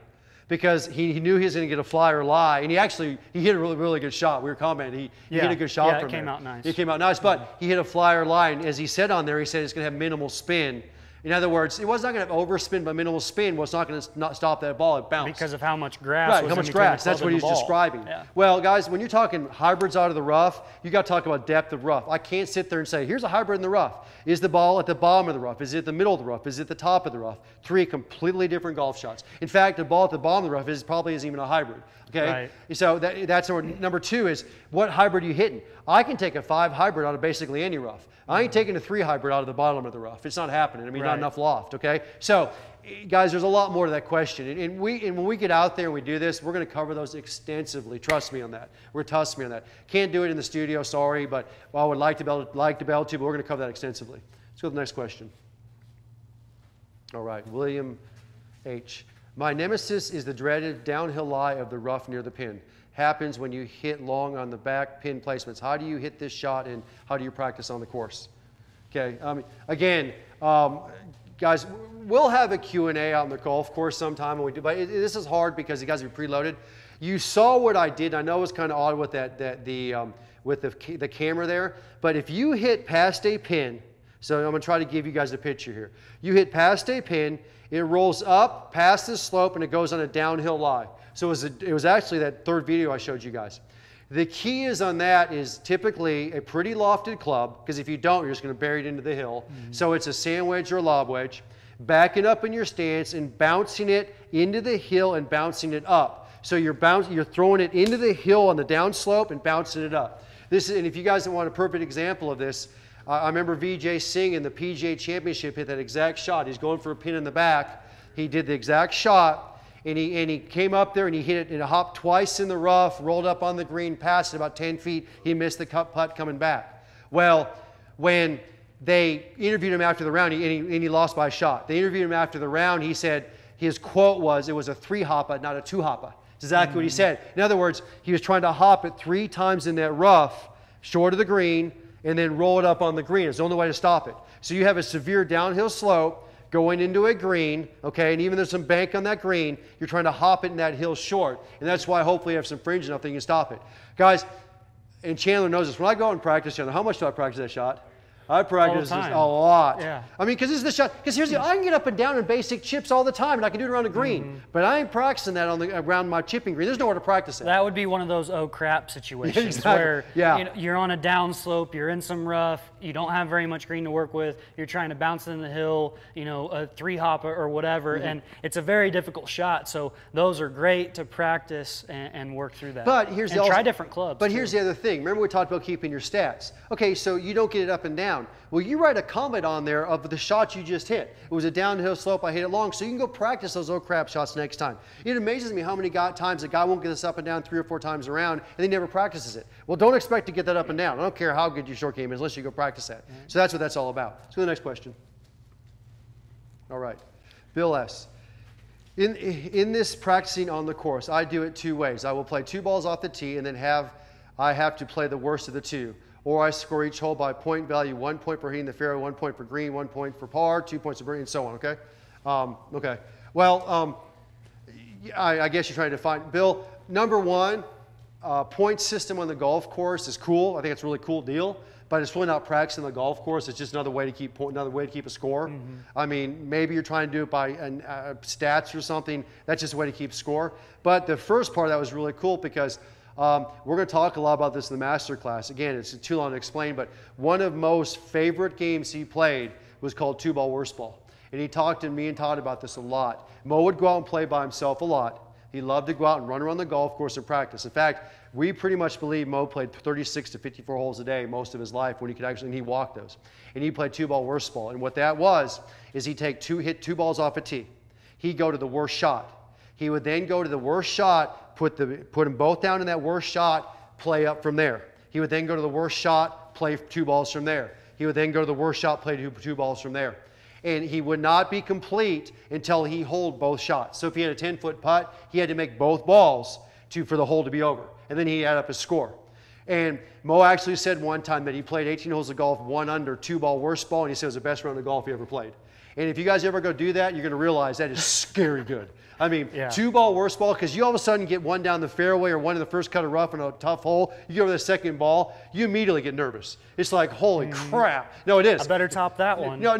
because he knew he was going to get a fly or lie, and he hit a really, really good shot. We were commenting. He hit a good shot from there. It came out nice. It came out nice, but he hit a fly or lie, and as he said on there, he said it's going to have minimal spin. In other words, it was not going to have overspin, but minimal spin was not going to not stop that ball. It bounced. Because of how much grass Right, was how in much between grass. the club That's what and he's the ball. describing. Yeah. Well, guys, when you're talking hybrids out of the rough, you got to talk about depth of rough. I can't sit there and say, here's a hybrid in the rough. Is the ball at the bottom of the rough? Is it the middle of the rough? Is it the top of the rough? 3 completely different golf shots. In fact, the ball at the bottom of the rough probably isn't even a hybrid. Okay? Right. So that's number 2 is what hybrid are you hitting? I can take a 5 hybrid out of basically any rough. I ain't taking a 3 hybrid out of the bottom of the rough. It's not happening. I mean, not enough loft, okay? So, guys, there's a lot more to that question. And when we get out there and we do this, we're going to cover those extensively. Trust me on that. Trust me on that. Can't do it in the studio, sorry, but I would like to be able to, but we're going to cover that extensively. Let's go to the next question. All right, William H. My nemesis is the dreaded downhill lie of the rough near the pin. Happens when you hit long on the back pin placements. How do you hit this shot and how do you practice on the course? Okay, again, guys, we'll have a Q&A out on the golf course sometime when we do, but this is hard because you guys are preloaded. You saw what I did. I know it was kind of odd with the camera there, but if you hit past a pin, so I'm going to try to give you guys a picture here. You hit past a pin, it rolls up past the slope, and it goes on a downhill lie. So it was actually that third video I showed you guys. The key is on that is typically a pretty lofted club, because if you don't, you're just going to bury it into the hill. So it's a sand wedge or a lob wedge. Backing up in your stance and bouncing it into the hill and bouncing it up. So you're throwing it into the hill on the downslope and bouncing it up. And if you guys want a perfect example of this, I remember VJ Singh in the PGA Championship hit that exact shot. He's going for a pin in the back. He did the exact shot, and he came up there and he hit it in a hop twice in the rough, rolled up on the green, passed it about 10 feet. He missed the putt coming back. Well, when they interviewed him after the round, and he lost by a shot. They interviewed him after the round. He said his quote was, it was a 3-hopper, not a 2-hopper. That's exactly what he said. In other words, he was trying to hop it 3 times in that rough, short of the green, and then roll it up on the green. It's the only way to stop it. So you have a severe downhill slope going into a green, okay, and even there's some bank on that green, you're trying to hop it in that hill short. And that's why hopefully you have some fringe enough that you can stop it. Guys, and Chandler knows this, when I go out and practice, Chandler, how much do I practice that shot? I practice this time. a lot. Yeah. I mean, because this is the shot. Because here's the, I can get up and down in basic chips all the time, and I can do it around the green. But I ain't practicing that on the around my chipping green. There's nowhere to practice it. That would be one of those oh crap situations Exactly. where Yeah. you know, you're on a down slope, you're in some rough, you don't have very much green to work with, you're trying to bounce it in the hill, you know, a 3-hop or whatever, and it's a very difficult shot. So those are great to practice and work through that. But here's and the try different clubs. But here's the other thing. Remember we talked about keeping your stats. Okay, so you don't get it up and down. Well, you write a comment on there of the shot you just hit. It was a downhill slope. I hit it long, so you can go practice those oh crap shots next time. It amazes me how many times a guy won't get this up and down 3 or 4 times around, and he never practices it. Well, don't expect to get that up and down. I don't care how good your short game is, unless you go practice that. So that's what that's all about. Let's go to the next question. All right, Bill S. In this practicing on the course, I do it 2 ways. I will play 2 balls off the tee, and then I have to play the worst of the 2. Or I score each hole by point value, 1 point for hitting the fairway, 1 point for green, 1 point for par, 2 points for birdie, and so on, okay? Okay. Well, I guess you're trying to find, Bill, number 1, point system on the golf course is cool. I think it's a really cool deal, but it's really not practicing the golf course. It's just another way to keep a score. I mean, maybe you're trying to do it by stats or something. That's just a way to keep score. But the first part of that was really cool because we're going to talk a lot about this in the master class. Again, it's too long to explain, but one of Mo's favorite games he played was called 2-ball worst ball. And he talked to me and Todd about this a lot. Mo would go out and play by himself a lot. He loved to go out and run around the golf course and practice. In fact, we pretty much believe Mo played 36 to 54 holes a day most of his life when he could actually, and he walked those. And he played 2-ball worst ball. And what that was, is he'd hit 2 balls off a tee. He'd go to the worst shot. He would then go to the worst shot, put them both down in that worst shot, play up from there. He would then go to the worst shot, play 2 balls from there. He would then go to the worst shot, play 2 balls from there. And he would not be complete until he holed both shots. So if he had a 10-foot putt, he had to make both balls for the hole to be over. And then he add up his score. And Mo actually said one time that he played 18 holes of golf, 1 under, 2-ball worst ball, and he said it was the best round of golf he ever played. And if you guys ever go do that, you're going to realize that is scary good. I mean, 2-ball worst ball, because you all of a sudden get one down the fairway or one in the first cut of rough in a tough hole. You go to the second ball, you immediately get nervous. It's like, holy crap. No, it is. I better top that one. No,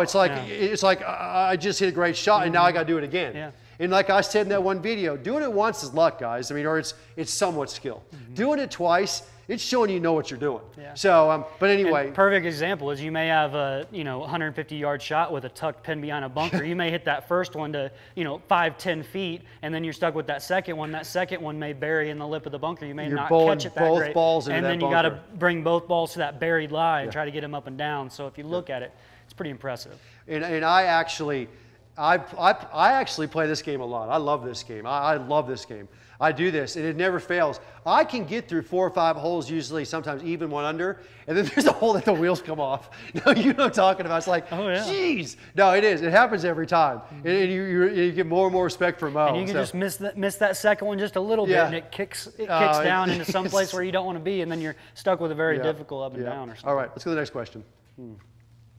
it's like I just hit a great shot, and now I got to do it again. Yeah. And like I said in that one video, doing it once is luck, guys. I mean, or it's somewhat skill. Doing it twice, it's showing you know what you're doing. Yeah. So, but anyway. And perfect example is you may have a 150-yard shot with a tucked pin behind a bunker. You may hit that first one to 5-10 feet, and then you're stuck with that second one. That second one may bury in the lip of the bunker. You may not catch it that both great. Balls into and that then you bunker. got to bring both balls to that buried lie and try to get them up and down. So if you look at it, it's pretty impressive. And I actually play this game a lot. I love this game. I love this game. I do this, and it never fails. I can get through 4 or 5 holes usually, sometimes even 1 under, and then there's a hole that the wheels come off. No, you know what I'm talking about. It's like, geez. No, it is. It happens every time. And you get more and more respect for Mo. And you can just miss that second one just a little bit, and it kicks down into some place where you don't want to be, and then you're stuck with a very difficult up and down or something. All right, let's go to the next question.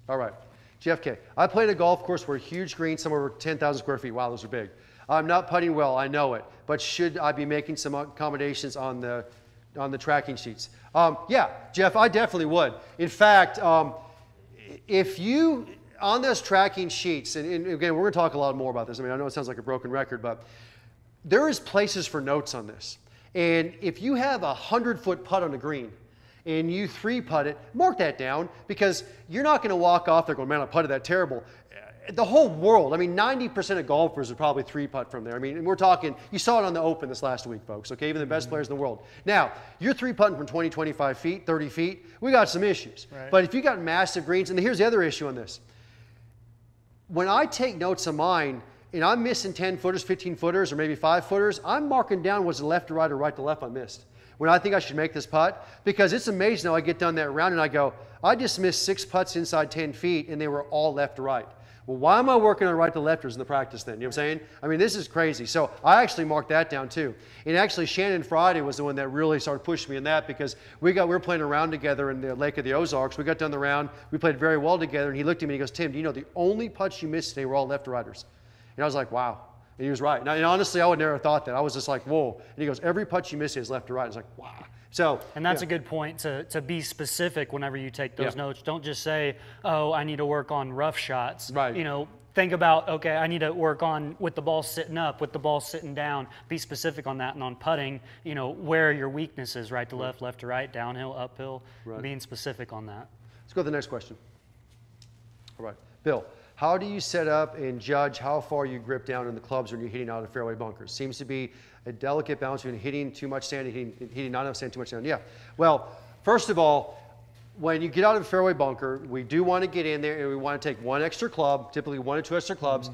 All right. Jeff K. I played a golf course where huge greens, somewhere over 10,000 square feet. Wow, those are big. I'm not putting well, I know it. But should I be making some accommodations on the tracking sheets? Yeah, Jeff, I definitely would. In fact, if you, on those tracking sheets, and again, we're going to talk a lot more about this. I mean, I know it sounds like a broken record, but there is places for notes on this. And if you have a 100-foot putt on a green, and you 3-putt it, mark that down, because you're not going to walk off there going, man, I putted that terrible. The whole world, I mean, 90% of golfers would probably 3-putt from there. I mean, and we're talking, you saw it on the Open this last week, folks, okay? Even the best players in the world. Now, you're 3-putting from 20, 25 feet, 30 feet, we got some issues. Right. But if you got massive greens, and here's the other issue on this. When I take notes of mine, and I'm missing 10-footers, 15-footers, or maybe 5-footers, I'm marking down what's the left to right or right to left I missed. When I think I should make this putt, because it's amazing how I get done that round and I go, I just missed 6 putts inside 10 feet and they were all left to right. Well, why am I working on right to lefters in the practice then? You know what I'm saying? I mean, this is crazy. So I actually marked that down too. And actually Shannon Friday was the one that really started pushing me in that, because we were playing a round together in the Lake of the Ozarks. We got done the round. We played very well together, and he looked at me and he goes, Tim, do you know the only putts you missed today were all left to righters? And I was like, wow. And he was right. And honestly, I would never have thought that. I was just like, whoa. And he goes, every putt you miss is left to right. I was like, wow. So, and that's a good point to be specific whenever you take those notes. Don't just say, oh, I need to work on rough shots. Right. You know, think about, okay, I need to work on with the ball sitting up, with the ball sitting down. Be specific on that, and on putting, you know, where are your weaknesses, right to left, left to right, downhill, uphill, being specific on that. Let's go to the next question. All right, Bill, how do you set up and judge how far you grip down in the clubs when you're hitting out of fairway bunkers? Seems to be a delicate balance between hitting too much sand and hitting not enough sand, too much sand. Yeah, well, first of all, when you get out of a fairway bunker, we do want to get in there and we want to take one extra club, typically 1 or 2 extra clubs.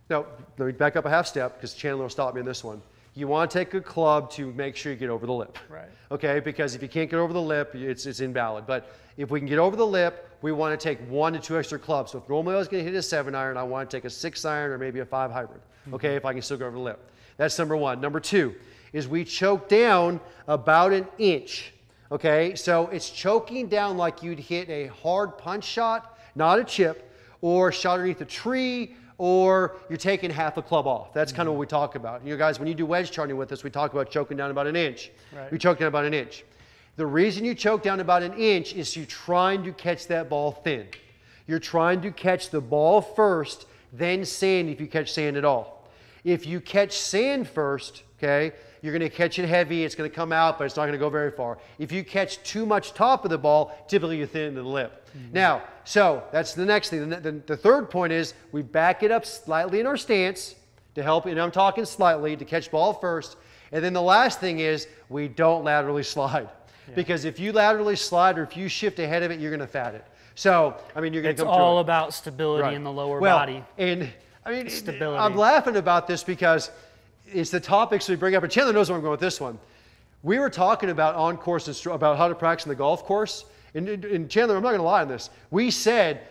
Now, let me back up a half step because Chandler will stop me in this one. You want to take a club to make sure you get over the lip. Right. Okay, because if you can't get over the lip, it's invalid. But if we can get over the lip, we want to take 1 to 2 extra clubs. So if normally I was going to hit a 7-iron, I want to take a 6-iron or maybe a 5 hybrid. Okay, if I can still go over the lip. That's number 1. Number 2 is we choke down about an inch. Okay, so it's choking down like you'd hit a hard punch shot, not a chip, or shot underneath a tree, or you're taking half a club off. That's kind of what we talk about. You know, guys, when you do wedge charting with us, we talk about choking down about an inch. Right. We choke down about an inch. The reason you choke down about an inch is you're trying to catch that ball thin. You're trying to catch the ball first, then sand if you catch sand at all. If you catch sand first, okay, you're going to catch it heavy, it's going to come out, but it's not going to go very far. If you catch too much top of the ball, typically you thin into the lip. Now, so that's the next thing. The third point is we back it up slightly in our stance to help, and I'm talking slightly, to catch ball first. And then the last thing is we don't laterally slide. Because if you laterally slide or if you shift ahead of it, you're going to fat it. So, I mean, you're going to come through it. It's all about stability in the lower body. And I mean, stability. I'm laughing about this because it's the topics we bring up, and Chandler knows where I'm going with this one. We were talking about on course, about how to practice in the golf course, and Chandler, I'm not going to lie on this. We said,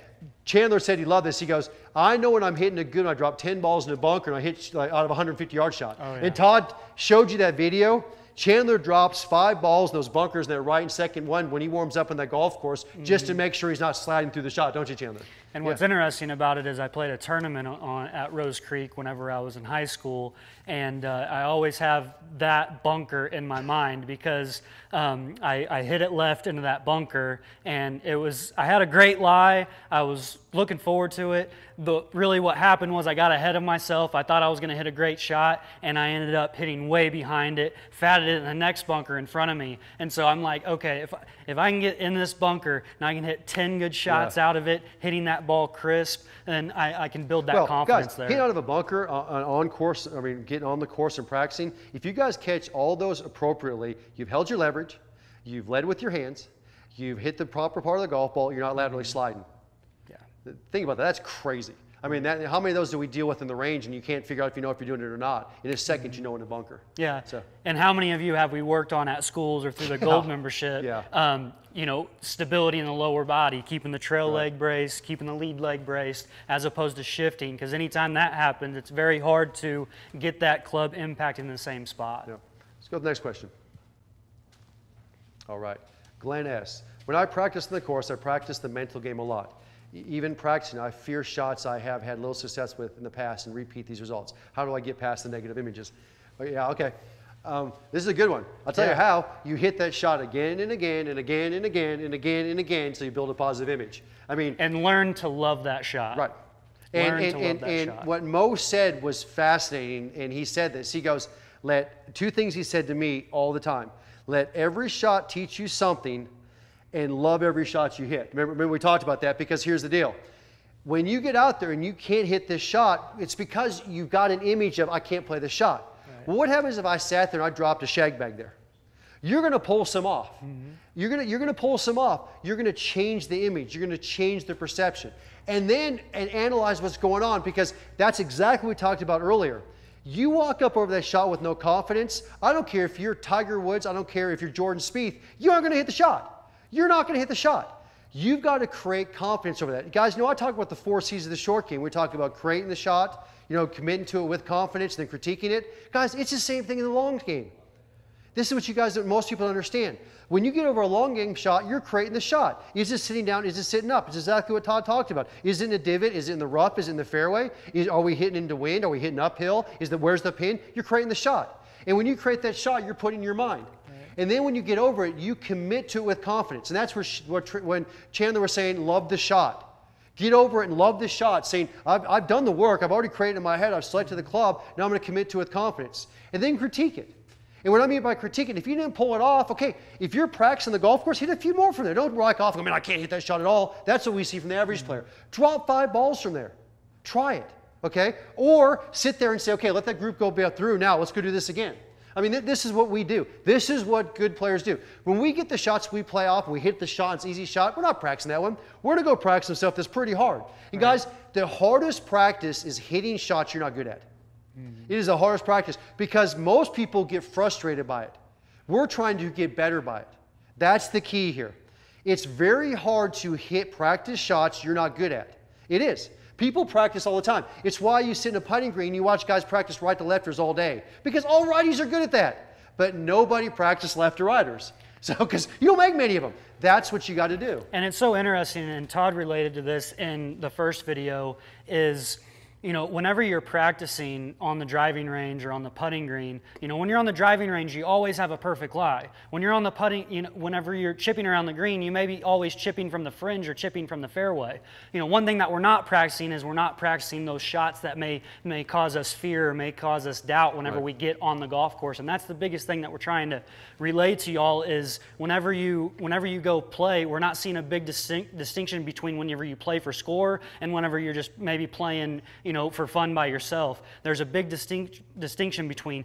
Chandler said he loved this. He goes, I know when I'm hitting a good, I drop 10 balls in a bunker and I hit like out of a 150-yard shot. Oh, yeah. And Todd showed you that video. Chandler drops 5 balls in those bunkers in that right and second one when he warms up in that golf course just to make sure he's not sliding through the shot, don't you, Chandler? And what's interesting about it is I played a tournament at Rose Creek whenever I was in high school, and I always have that bunker in my mind because I hit it left into that bunker, and I had a great lie. I was looking forward to it. Really what happened was I got ahead of myself. I thought I was going to hit a great shot, and I ended up hitting way behind it, fatted it in the next bunker in front of me. And so I'm like, okay, if I can get in this bunker and I can hit 10 good shots out of it, hitting that ball crisp, then I can build that confidence there. Getting out of a bunker on course, I mean, getting on the course and practicing, if you guys catch all those appropriately, you've held your leverage, you've led with your hands, you've hit the proper part of the golf ball, you're not laterally sliding. Think about that. That's crazy. I mean, how many of those do we deal with in the range and you can't figure out if you're doing it or not? In a second, you know in a bunker. Yeah. So. And how many of you have we worked on at schools or through the Gold membership? Yeah. You know, stability in the lower body, keeping the trail leg braced, keeping the lead leg braced, as opposed to shifting. Because anytime that happens, it's very hard to get that club impacting the same spot. Yeah. Let's go to the next question. All right. Glenn S. When I practice in the course, I practice the mental game a lot. Even practicing, I fear shots I have had little success with in the past and repeat these results. How do I get past the negative images? Yeah, okay. This is a good one. I'll tell you how. You hit that shot again and again and again and again and again and again so you build a positive image. I mean, and learn to love that shot. Right. And what Mo said was fascinating, and he said this. He goes, two things he said to me all the time. Let every shot teach you something, and love every shot you hit. Remember we talked about that, because here's the deal. When you get out there and you can't hit this shot, it's because you've got an image of, I can't play this shot. Right. Well, what happens if I sat there and I dropped a shag bag there? You're going to pull some off. You're going to pull some off. You're going to change the image. You're going to change the perception. And then analyze what's going on, because that's exactly what we talked about earlier. You walk up over that shot with no confidence. I don't care if you're Tiger Woods. I don't care if you're Jordan Spieth. You aren't going to hit the shot. You're not going to hit the shot. You've got to create confidence over that. Guys, I talk about the 4 C's of the short game. We talk about creating the shot, committing to it with confidence, then critiquing it. Guys, it's the same thing in the long game. This is what you guys, most people understand. When you get over a long game shot, you're creating the shot. Is it sitting down? Is it sitting up? It's exactly what Todd talked about. Is it in the divot? Is it in the rough? Is it in the fairway? Are we hitting into wind? Are we hitting uphill? Where's the pin? You're creating the shot. And when you create that shot, you're putting your mind. And then when you get over it, you commit to it with confidence. And that's when Chandler was saying, love the shot. Get over it and love the shot, saying, I've done the work. I've already created in my head. I've selected the club. Now I'm going to commit to it with confidence. And then critique it. And what I mean by critiquing, if you didn't pull it off, okay, if you're practicing the golf course, hit a few more from there. Don't rock off and go, man, I can't hit that shot at all. That's what we see from the average player. Drop 5 balls from there. Try it, okay? Or sit there and say, okay, let that group go through. Now let's go do this again. I mean, this is what we do. This is what good players do. When we get the shots we play off and we hit the shot, it's an easy shot, we're not practicing that one. We're going to go practice some stuff that's pretty hard. And guys, the hardest practice is hitting shots you're not good at. It is the hardest practice because most people get frustrated by it. We're trying to get better by it. That's the key here. It's very hard to hit practice shots you're not good at. It is. People practice all the time. It's why you sit in a putting green and you watch guys practice right to lefters all day. Because all righties are good at that. But nobody practices left to righters. So, because you don't make many of them. That's what you got to do. And it's so interesting, and Todd related to this in the first video, is, you know, whenever you're practicing on the driving range or on the putting green, you know, when you're on the driving range, you always have a perfect lie. When you're on the putting, you know, whenever you're chipping around the green, you may be always chipping from the fringe or chipping from the fairway. You know, one thing that we're not practicing is we're not practicing those shots that may cause us fear or may cause us doubt whenever we get on the golf course. And that's the biggest thing that we're trying to relay to y'all is whenever you go play, we're not seeing a big distinction between whenever you play for score and whenever you're just maybe playing, you know, for fun by yourself. There's a big distinction between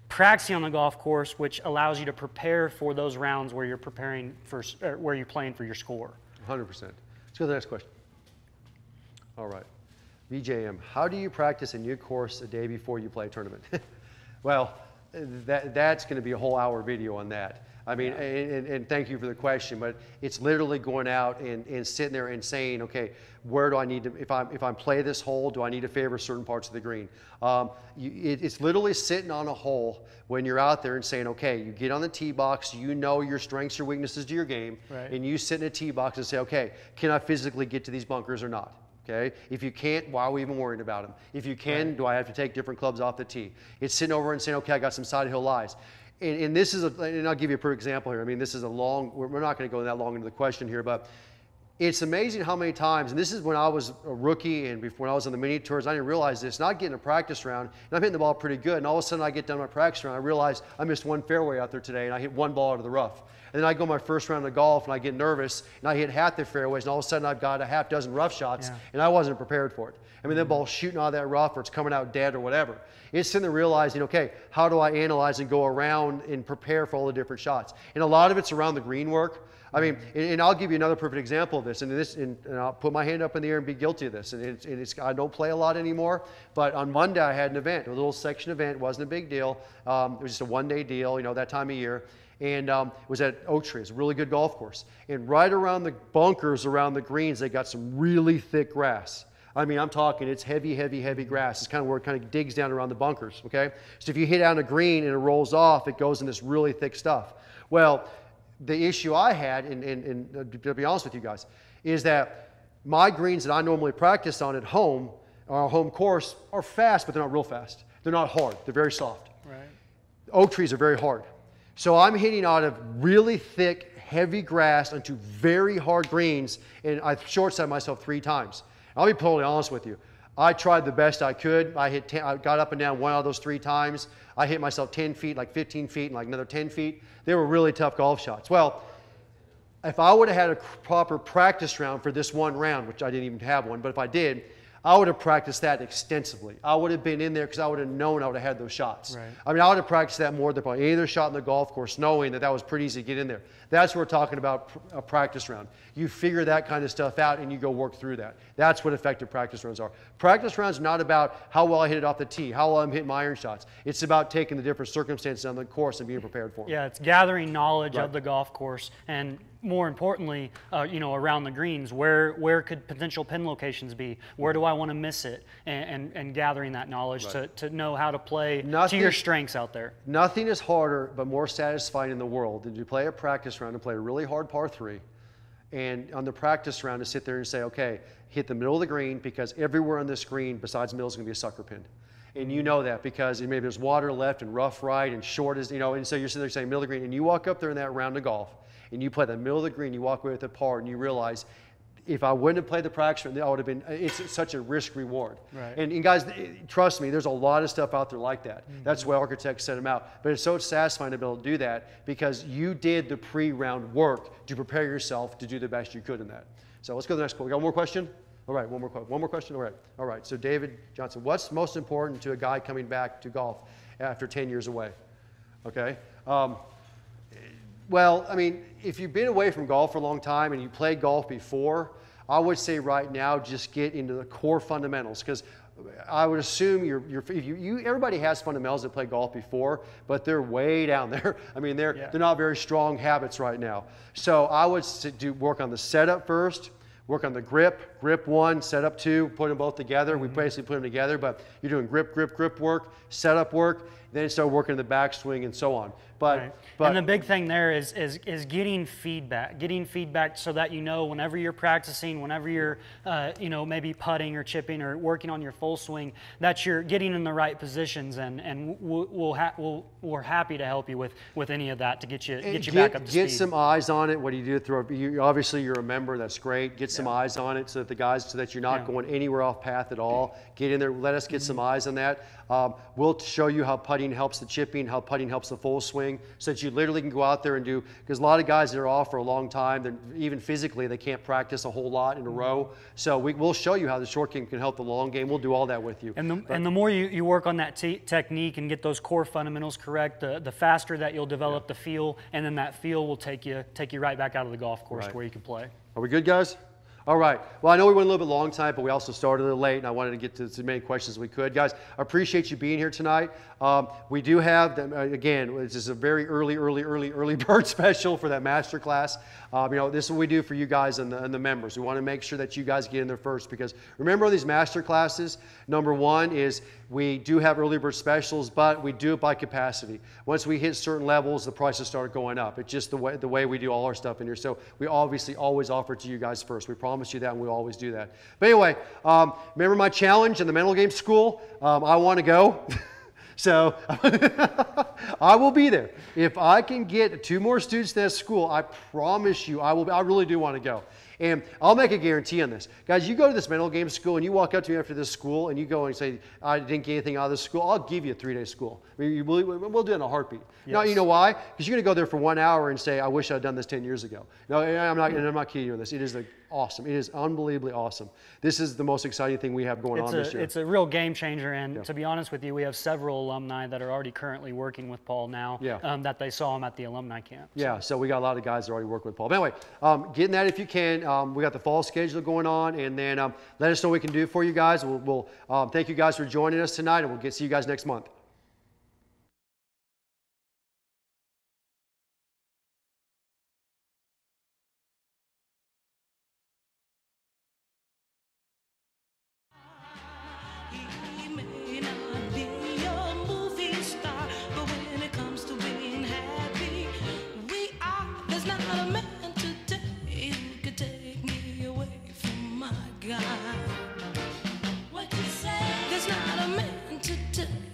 practicing on the golf course, which allows you to prepare for those rounds where you're preparing for, where you're playing for your score. 100%. Let's go to the next question. All right. VJM, how do you practice a new course a day before you play a tournament? Well, that's going to be a whole hour video on that. I mean, and thank you for the question, but it's literally going out and sitting there and saying, okay, where do I need to, if I'm play this hole, do I need to favor certain parts of the green? It's literally sitting on a hole when you're out there and saying, okay, you get on the tee box, you know your strengths, your weaknesses to your game, and you sit in a tee box and say, okay, can I physically get to these bunkers or not? Okay, if you can't, why are we even worrying about them? If you can, do I have to take different clubs off the tee? It's sitting over and saying, okay, I got some side hill lies. And this is, and I'll give you a perfect example here. I mean, this is a long, we're not going to go that long into the question here, but it's amazing how many times, and this is when I was a rookie and before I was on the mini tours, I didn't realize this, not getting a practice round, and I'm hitting the ball pretty good, and all of a sudden I get done my practice round, I realize I missed one fairway out there today, and I hit one ball out of the rough. And then I go my first round of golf, and I get nervous, and I hit half the fairways, and all of a sudden I've got a half dozen rough shots, and I wasn't prepared for it. I mean, that ball's shooting out of that rough, or it's coming out dead, or whatever. It's sitting there realizing, okay, how do I analyze and go around and prepare for all the different shots? And a lot of it's around the green work. I mean, and I'll give you another perfect example of this, and I'll put my hand up in the air and be guilty of this. And I don't play a lot anymore, but on Monday I had an event, a little section event. It wasn't a big deal. It was just a one-day deal, you know, that time of year. And it was at Oak Tree. It's a really good golf course. And right around the bunkers, around the greens, they got some really thick grass. I mean, I'm talking, it's heavy, heavy, heavy grass. It's kind of where it kind of digs down around the bunkers, okay? So if you hit on a green and it rolls off, it goes in this really thick stuff. Well, the issue I had, and to be honest with you guys, is that my greens that I normally practice on at home, our home course, are fast, but they're not real fast. They're not hard. They're very soft. Right. Oak trees are very hard. So I'm hitting out of really thick, heavy grass onto very hard greens, and I short-sighted myself 3 times. I'll be totally honest with you. I tried the best I could. I got up and down one out of those 3 times. I hit myself 10 feet, like 15 feet, and like another 10 feet. They were really tough golf shots. Well, if I would have had a proper practice round for this one round, which I didn't even have one, but if I did, I would have practiced that extensively. I would have been in there because I would have known I would have had those shots. Right. I mean, I would have practiced that more than probably any other shot in the golf course, knowing that that was pretty easy to get in there. That's what we're talking about, a practice round. You figure that kind of stuff out and you go work through that. That's what effective practice rounds are. Practice rounds are not about how well I hit it off the tee, how well I'm hitting my iron shots. It's about taking the different circumstances on the course and being prepared for them. Yeah, it's gathering knowledge of the golf course, and more importantly, you know, around the greens, where could potential pin locations be? Where do I want to miss it? And gathering that knowledge to know how to play to your strengths out there. Nothing is harder but more satisfying in the world than to play a practice round and play a really hard par 3, and on the practice round to sit there and say, okay, hit the middle of the green, because everywhere on this green besides the middle is going to be a sucker pin. And you know that because maybe there's water left and rough right and short is, and so you're sitting there saying middle of the green, and you walk up there in that round of golf, and you play the middle of the green, you walk away with a par, and you realize, if I wouldn't have played the practice round, that would have been, it's such a risk reward. Right. And guys, trust me, there's a lot of stuff out there like that. That's why architects set them out. But it's so satisfying to be able to do that because you did the pre-round work to prepare yourself to do the best you could in that. So let's go to the next one. We got one more question? All right, one more question? All right. All right, so David Johnson, what's most important to a guy coming back to golf after 10 years away? Okay. Well, I mean, if you've been away from golf for a long time and you played golf before, I would say right now just get into the core fundamentals because I would assume everybody has fundamentals that play golf before, but they're way down there. I mean, they're not very strong habits right now. So I would work on the setup first. Work on the grip 1, setup 2, put them both together. We basically put them together, but you're doing grip work, setup work, then start working the backswing and so on. But and the big thing there is getting feedback so that whenever you're practicing, whenever you're maybe putting or chipping or working on your full swing, that you're getting in the right positions, and we're happy to help you with any of that to get you back up to speed. Get some eyes on it. What do you do? Obviously you're a member. That's great. Get some eyes on it so that you're not going anywhere off path at all. Get in there. Let us get some eyes on that. We'll show you how putting helps the chipping, how putting helps the full swing, so that you literally can go out there and do, because a lot of guys that are off for a long time, even physically, they can't practice a whole lot in a row. So we'll show you how the short game can help the long game. We'll do all that with you. And the more you work on that technique and get those core fundamentals correct, the faster that you'll develop the feel, and then that feel will take you right back out of the golf course to where you can play. Are we good, guys? All right. Well, I know we went a little bit long tonight, but we also started a little late, and I wanted to get to as many questions as we could. Guys, I appreciate you being here tonight. We do have, again, this is a very early bird special for that master class. This is what we do for you guys and the members. We want to make sure that you guys get in there first, because remember these master classes, number one is we do have early bird specials, but we do it by capacity. Once we hit certain levels, the prices start going up. It's just the way we do all our stuff in here. So we obviously always offer it to you guys first. We promise you that, and we always do that. But anyway, remember my challenge in the mental game school? I want to go. So I will be there. If I can get 2 more students to that school, I promise you I will. I really do want to go. And I'll make a guarantee on this. Guys, you go to this mental game school and you walk up to me after this school and you go and say, I didn't get anything out of this school, I'll give you a 3-day school. I mean, we'll do it in a heartbeat. Yes. Now, you know why? Because you're going to go there for 1 hour and say, I wish I'd done this 10 years ago. No, I'm not kidding you on this. It is awesome. It is unbelievably awesome. This is the most exciting thing we have going on this year. It's a real game changer, and to be honest with you, we have several alumni that are already currently working with Paul now that they saw him at the alumni camp. Yeah, so we got a lot of guys that already work with Paul. But anyway, get in that if you can. We got the fall schedule going on, and then let us know what we can do for you guys. We'll thank you guys for joining us tonight, and we'll see you guys next month.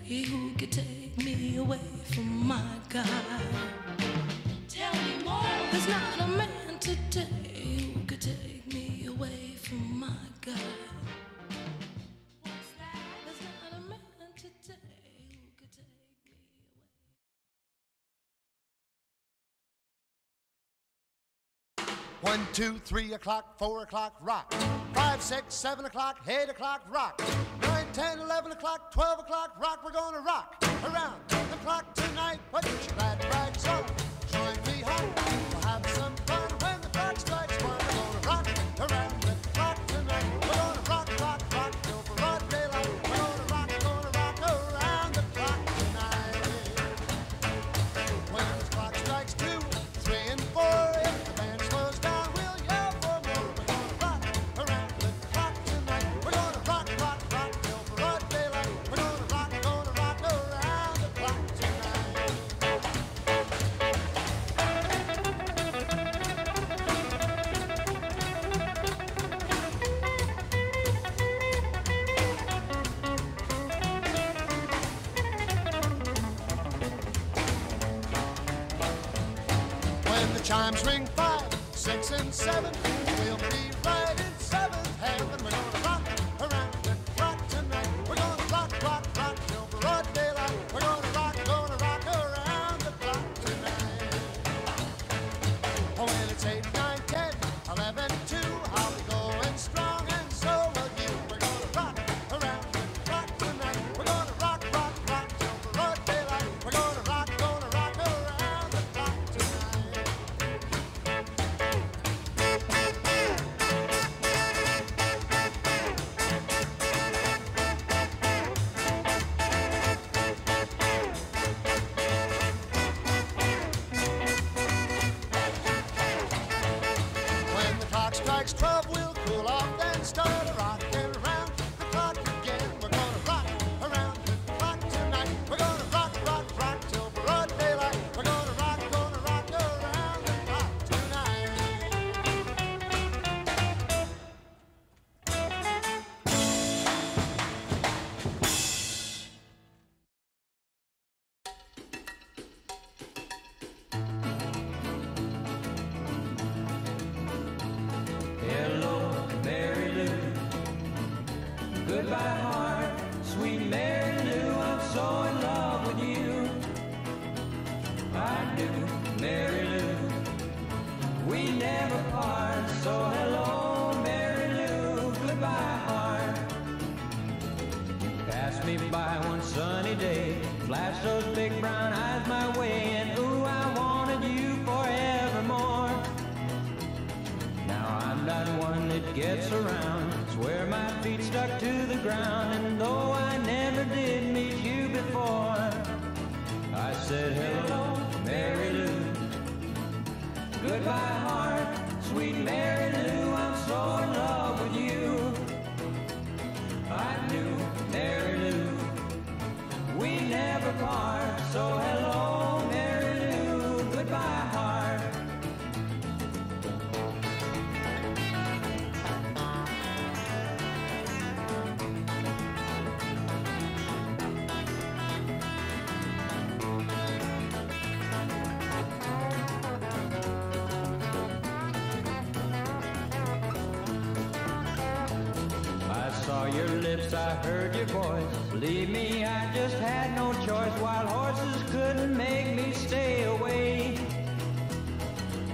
Who could take me away from my God? Tell me more. There's not a man today who could take me away from my God. What's that? There's not a man today who could take me away. 1, 2, 3 o'clock, 4 o'clock, rock. 5, 6, 7 o'clock, 8 o'clock, rock. 9, 10, 11 o'clock, 12 o'clock, rock. We're gonna rock around the clock tonight. Put your glad rags on, join me home. We'll have some fun when the clock strikes 1. We're gonna rock around the clock tonight. We're gonna rock, rock, rock till broad daylight. We're gonna rock around the clock tonight. When the clock strikes 2, 3, and 4, if the band slows down, we'll yell for more. We're gonna rock around the clock tonight. We're gonna rock, rock, rock till broad daylight. We're gonna rock around the clock tonight. the chimes ring 5, 6, and 7, we'll be right in seventh heaven. We're gonna rock around the clock tonight. We're gonna rock, rock, rock till broad daylight. We're gonna rock around the clock tonight. Oh, well, it's 8, 9, 10, 11, 2. I'll be going strong, and so will you. We're gonna rock around the clock tonight. We're gonna rock, rock, rock till broad daylight. We're gonna rock around the clock tonight. When the clock strikes 12, we'll cool off, then start rocking around the clock again. We're gonna rock around the clock tonight. We're gonna rock, rock, rock till broad daylight. We're gonna rock around the clock tonight. Hello, Mary Lou. Goodbye, heart, sweet Mary Lou. I'm so in love with you. I do, Mary Lou. We never part. So hello, Mary Lou. Goodbye, heart. You passed me by one sunny day, flashed those big brown eyes my way, and ooh, I wanted you forevermore. Now I'm not one that gets around, swear my feet stuck to the ground, and though I never did meet you before, I said hello, Mary Lou. Goodbye, heart, sweet Mary Lou. I'm so in love with you. I knew, Mary Lou, we never part. So hello, Mary Lou. Goodbye, heart. I saw your lips, I heard your voice. Believe me, I just had no choice. Wild horses couldn't make me stay away.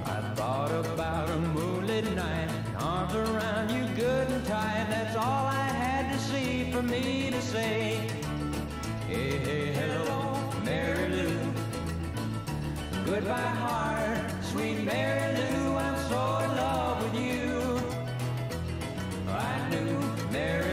I thought about a moonlit night, arms around you good and tight. That's all I had to see for me to say. Hey, hey, hello, Mary Lou. Goodbye, heart, sweet Mary Lou. I'm so in love with you. I knew, Mary